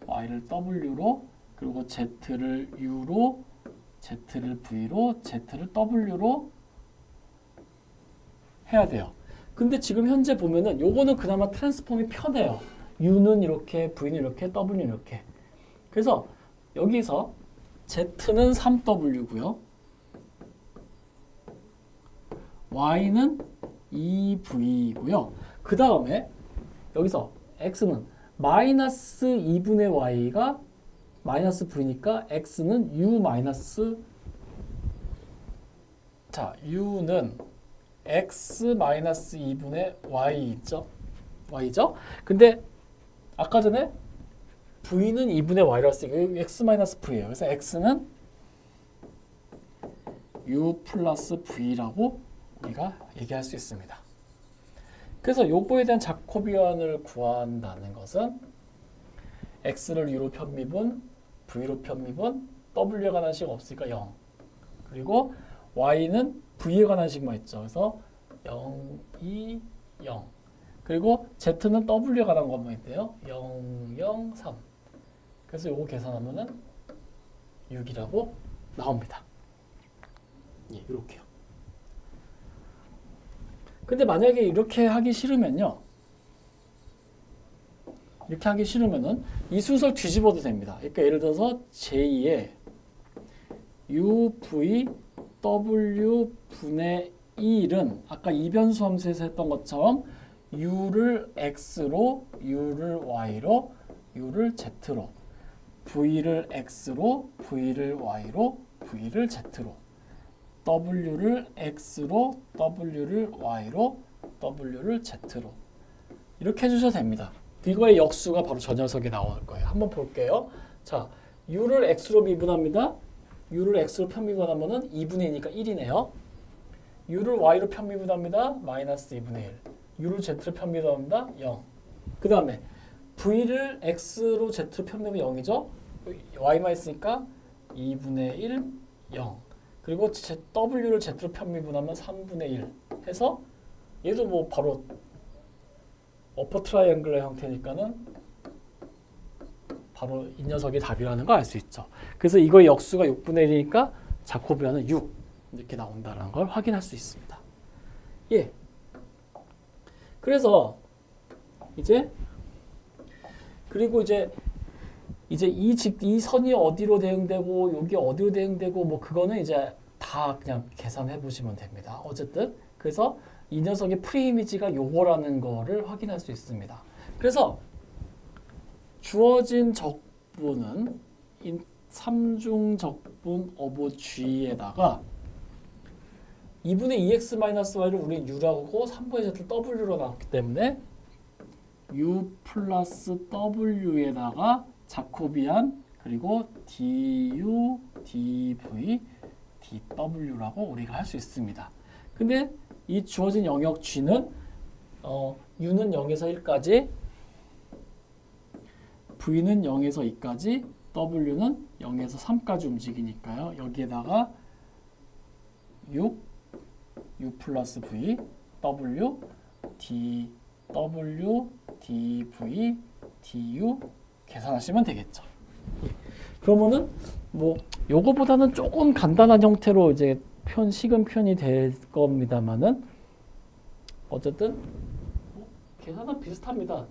S1: y를 w로, 그리고 z를 u로, z를 v로, z를 w로 해야 돼요. 근데 지금 현재 보면은 요거는 그나마 트랜스폼이 편해요. u는 이렇게, v는 이렇게, w는 이렇게. 그래서 여기서 z는 3w고요. y는 2v이고요. 그 다음에 여기서 x는 마이너스 2분의 y가 마이너스 v니까 x는 u 마이너스 자 u는 x 마이너스 2분의 y 있죠? y죠? 근데 아까 전에 v는 2분의 y라고 했으니까 x 마이너스 v예요. 그래서 x는 u 플러스 v라고 우리가 얘기할 수 있습니다. 그래서 요거에 대한 자코비안을 구한다는 것은 x를 u로 편미분, v로 편미분, w에 관한 식 없으니까 0. 그리고 y는 v에 관한 식만 있죠. 그래서 0, 2, 0. 그리고 z는 w에 관한 것만 있대요. 0, 0, 3. 그래서 요거 계산하면은 6이라고 나옵니다. 예, 이렇게요. 근데 만약에 이렇게 하기 싫으면요. 이렇게 하기 싫으면은 이 순서를 뒤집어도 됩니다. 그러니까 예를 들어서 j2의 uv w 분의 1은 아까 이변수 함수에서 했던 것처럼 u를 x로, u를 y로, u를 z로, v를 x로, v를 y로, v를 z로, w를 x로, w를 y로, w를 z로 이렇게 해주셔도 됩니다. 이거의 역수가 바로 저 녀석이 나올 거예요. 한번 볼게요. 자, u를 x로 미분합니다. u를 x로 편미분하면은 2분의 2니까 1이네요. u를 y로 편미분합니다. 마이너스 2분의 1. u를 z로 편미분합니다. 0. 그 다음에 v를 x로 z로 편미분하면 0이죠. y만 있으니까 2분의 1, 0. 그리고 w를 z로 편미분하면 3분의 1 해서 얘도 뭐 바로 어퍼 트라이앵글의 형태니까는 바로 이 녀석이 답이라는 걸 알 수 있죠. 그래서 이거의 역수가 6분의 1이니까 자코비안은 6 이렇게 나온다는 걸 확인할 수 있습니다. 예. 그래서 이제 그리고 이제 이 선이 어디로 대응되고 여기 어디로 대응되고 뭐 그거는 이제 다 그냥 계산해 보시면 됩니다. 어쨌든 그래서 이 녀석의 프리이미지가 요거라는 거를 확인할 수 있습니다. 그래서 주어진 적분은 3중 적분 of g에다가 2분의 2x-y를 우리 u라고 3분의 z를 w로 나왔기 때문에 u 플러스 w에다가 자코비안 그리고 du, dv, dw라고 우리가 할 수 있습니다. 근데 이 주어진 영역 g는 u는 0에서 1까지, v는 0에서 2까지, w는 0에서 3까지 움직이니까요. 여기에다가 6, u 플러스 v, w, dw, dv, du 계산하시면 되겠죠. 그러면은 뭐 요거보다는 조금 간단한 형태로 이제 식은 표현이 될 겁니다만은 어쨌든 계산은 비슷합니다.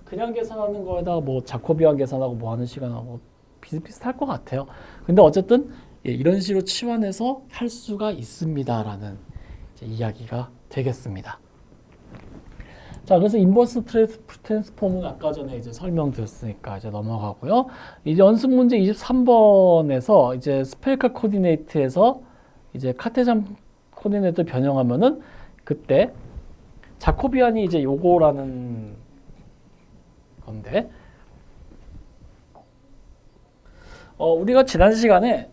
S1: 그냥 계산하는 거에다가 뭐 자코비안 계산하고 뭐 하는 시간하고 비슷비슷할 것 같아요. 근데 어쨌든 이런 식으로 치환해서 할 수가 있습니다라는 이야기가 되겠습니다. 자, 그래서 인버스 트랜스폼은 아까 전에 이제 설명드렸으니까 이제 넘어가고요. 이제 연습 문제 23번에서 이제 스페리컬 코디네이트에서 이제 카테잔 코디네이트 변형하면은 그때 자코비안이 이제 요거라는 건데, 우리가 지난 시간에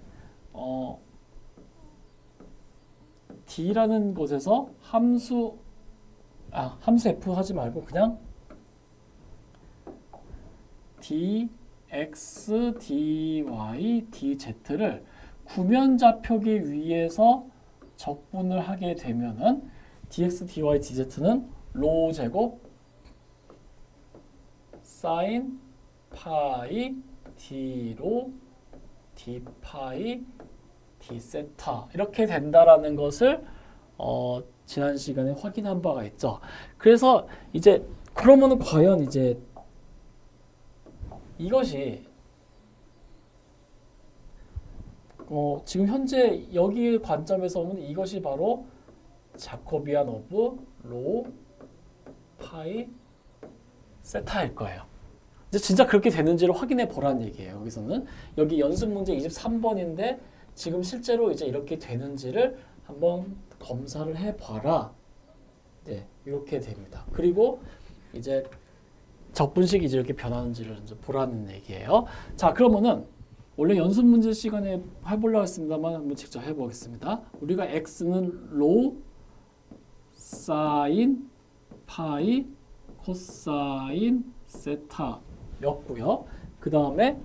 S1: D라는 곳에서 함수 F 하지 말고 그냥 dx, dy, dz를 구면 좌표기 위에서 적분을 하게 되면은 dx, dy, dz는 로 제곱 사인 파이 d로 d 파이 d 세타 이렇게 된다라는 것을 지난 시간에 확인한 바가 있죠. 그래서 이제 그러면은 과연 이제 이것이 지금 현재 여기 관점에서 보면 이것이 바로 자코비안 오브 로 파이 세타일 거예요. 이제 진짜 그렇게 되는지를 확인해 보라는 얘기예요. 여기서는 여기 연습 문제 23번인데 지금 실제로 이제 이렇게 되는지를 한번 검사를 해봐라. 네, 이렇게 됩니다. 그리고 이제 적분식이 이제 이렇게 변하는지를 이제 보라는 얘기예요. 자, 그러면은 원래 연습 문제 시간에 해보려고 했습니다만 한번 직접 해보겠습니다. 우리가 x는 로 사인 파이 코사인 세타였고요. 그 다음에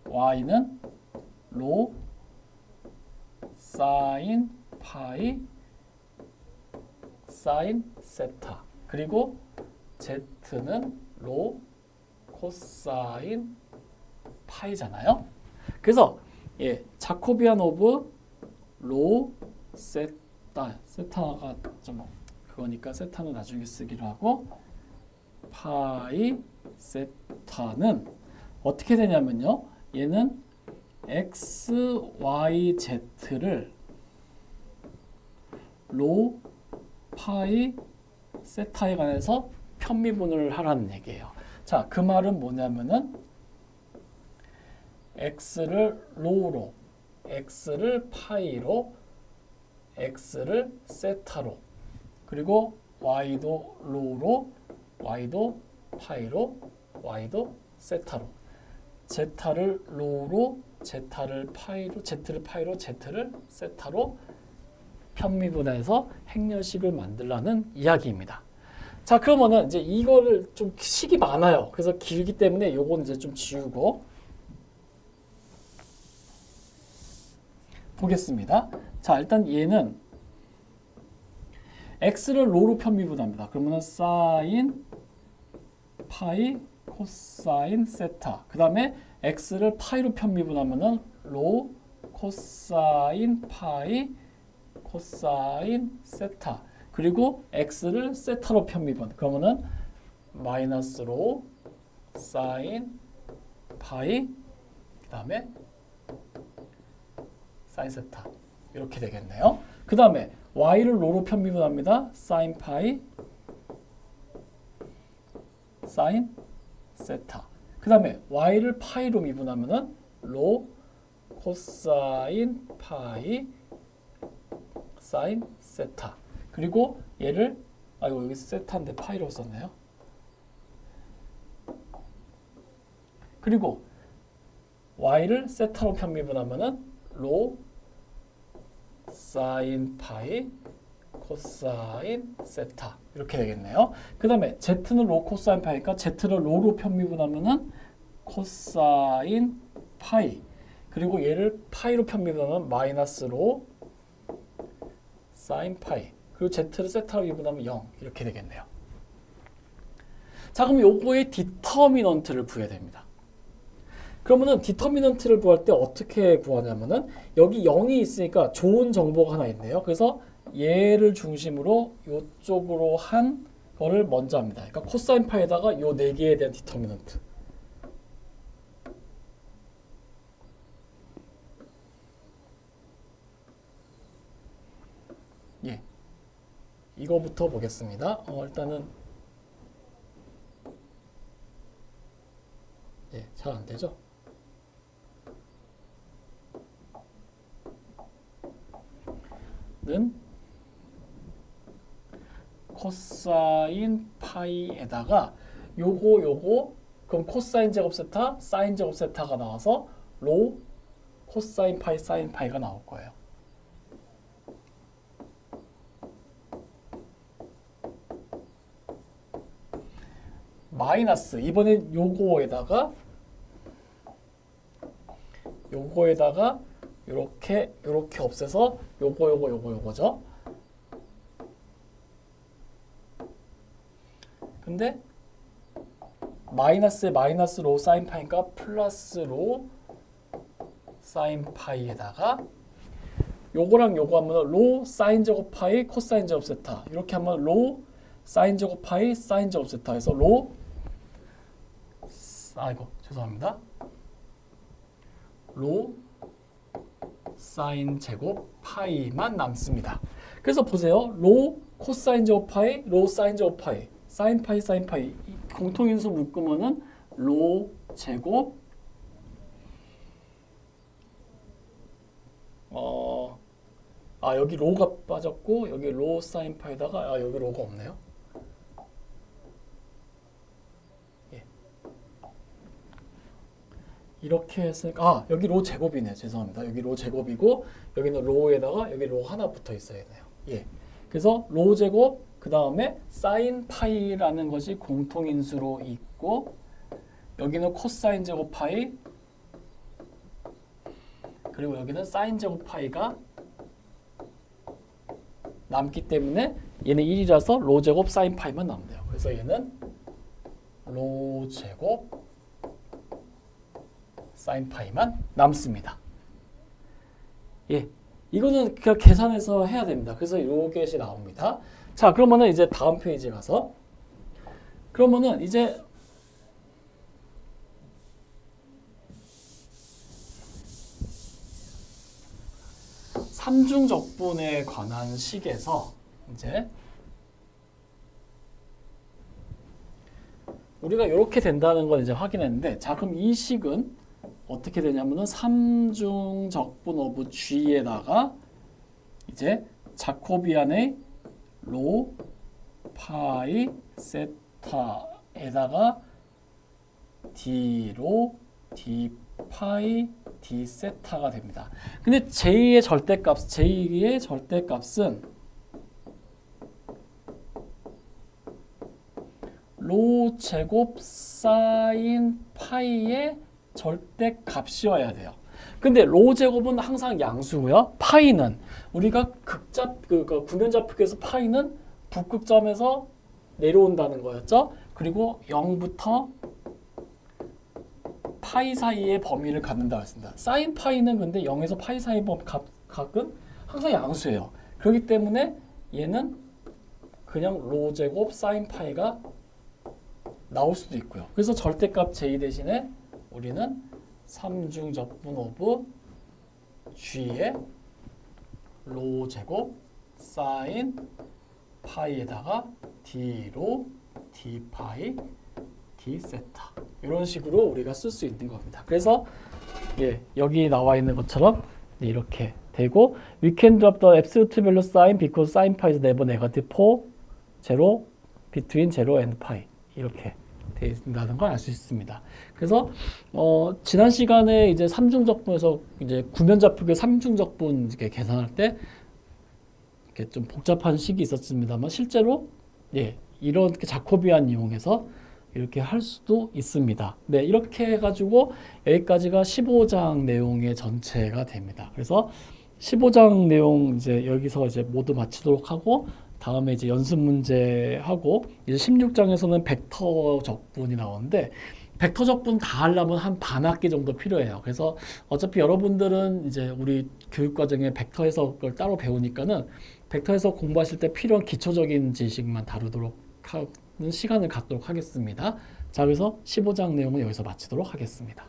S1: y는 로 사인 파이 사인 세타 그리고 z는 로 코사인 파이잖아요. 그래서 자코비안 오브 로 세타가 좀 그거니까 세타는 나중에 쓰기로 하고 파이 세타는 어떻게 되냐면요. 얘는 x, y, z를 로 파이 세타에 관해서 편미분을 하라는 얘기예요. 자, 그 말은 뭐냐면은 x를 로로, x를 파이로, x를 세타로, 그리고 y도 로로, y도 파이로, y도 세타로, z를 로로, z를 파이로, z를 파이로, z를 세타로 편미분해서 행렬식을 만들라는 이야기입니다. 자, 그러면은 이제 이거를 좀 식이 많아요. 그래서 길기 때문에 요건 이제 좀 지우고 보겠습니다. 자, 일단 얘는 x를 로로 편미분합니다. 그러면은 사인 파이 코사인 세타. 그다음에 x를 파이로 편미분하면은 로 코사인 파이 코사인 세타. 그리고 x를 세타로 편미분. 그러면은 마이너스 로 사인 파이 그다음에 사인 세타. 이렇게 되겠네요. 그다음에 y를 로로 편미분합니다. 사인 파이 사인 세타. 그다음에 y를 파이로 미분하면은 로 코사인 파이 사인 세타. 그리고 얘를 여기 세타인데 파이로 썼네요. 그리고 y를 세타로 편미분하면은 로 사인 파이 코사인 세타 이렇게 되겠네요. 그 다음에 z는 로 코사인 파이니까 z를 로로 편미분하면은 코사인 파이 그리고 얘를 파이로 편미분하면 마이너스 로 사인 파이 그리고 z를 세타로 미분하면 0 이렇게 되겠네요. 자, 그럼 요거의 디터미넌트를 구해야 됩니다. 그러면은 디터미넌트를 구할 때 어떻게 구하냐면은 여기 0이 있으니까 좋은 정보가 하나 있네요. 그래서 얘를 중심으로 이쪽으로 한 거를 먼저 합니다. 그러니까 코사인 파에다가 요 네 개에 대한 디터미넌트. 예, 이거부터 보겠습니다. 일단은 예, 잘 안 되죠? 는 코사인 파이에다가 요거 그럼 코사인 제곱 세타, 사인 제곱 세타가 나와서 로 코사인 파이, 사인 파이가 나올 거예요. 마이너스 이번엔 요거에다가 요렇게 없애서 요거죠. 근데 마이너스에 마이너스 로 사인 파이니까 플러스 로 사인 파이에다가 요거랑 요거 하면 로 사인 제곱 파이 코사인 제곱 세타 이렇게 하면 로 사인 제곱 파이 사인 제곱 세타 해서 로 죄송합니다. 로 사인 제곱 파이만 남습니다. 그래서 보세요. 로 코사인 제곱 파이, 로 사인 제곱 파이, 사인 파이, 사인 파이 공통인수 묶으면은 로 제곱 여기 로가 빠졌고 여기 로 사인 파이다가 여기 로가 없네요. 예. 이렇게 했으니까 여기 로 제곱이네. 죄송합니다. 여기 로 제곱이고 여기는 로에다가 여기 로 하나 붙어 있어야 돼요. 예. 그래서 로 제곱 그 다음에 사인 파이라는 것이 공통인수로 있고 여기는 코사인 제곱 파이 그리고 여기는 사인 제곱 파이가 남기 때문에 얘는 1이라서 로 제곱 사인 파이만 남네요. 그래서 얘는 로 제곱 사인 파이만 남습니다. 예, 이거는 그냥 계산해서 해야 됩니다. 그래서 요것이 나옵니다. 자, 그러면은 이제 다음 페이지에 가서 그러면은 이제 삼중적분에 관한 식에서 이제 우리가 이렇게 된다는 걸 이제 확인했는데 자 그럼 이 식은 어떻게 되냐면은 삼중적분 오브 G에다가 이제 자코비안의 로 파이 세타에다가 D로 D 파이 D 세타가 됩니다. 근데 J의 절대값은 로 제곱 사인 파이의 절대값이어야 돼요. 근데 로 제곱은 항상 양수고요. 파이는 우리가 구면좌표에서 파이는 북극점에서 내려온다는 거였죠. 그리고 0부터 파이 사이의 범위를 갖는다고 했습니다. 사인 파이는 근데 0에서 파이 사이 값은 항상 양수예요. 그렇기 때문에 얘는 그냥 로 제곱 사인 파이가 나올 수도 있고요. 그래서 절대값 J 대신에 우리는 삼중적분 오브 G의 로 제곱 사인 파이에다가 D로 D 파이 D 세타 이런 식으로 우리가 쓸 수 있는 겁니다. 그래서 예, 여기 나와 있는 것처럼 이렇게 되고 we can drop the absolute value sign because sin pi is never negative for 0 between 0 and pi 이렇게 된다는 걸 알 수 있습니다. 그래서 지난 시간에 이제 삼중적분에서 이제 구면좌표의 삼중적분 이렇게 계산할 때 이렇게 좀 복잡한 식이 있었습니다만 실제로 예, 이런 자코비안 이용해서 이렇게 할 수도 있습니다. 네, 이렇게 해가지고 여기까지가 15장 내용의 전체가 됩니다. 그래서 15장 내용 이제 여기서 이제 모두 마치도록 하고 다음에 이제 연습 문제 하고 이제 16장에서는 벡터 적분이 나오는데 벡터 적분 다 하려면 한 반 학기 정도 필요해요. 그래서 어차피 여러분들은 이제 우리 교육 과정에 벡터 해석을 따로 배우니까는 벡터 해석 공부하실 때 필요한 기초적인 지식만 다루도록 하는 시간을 갖도록 하겠습니다. 자, 그래서 15장 내용은 여기서 마치도록 하겠습니다.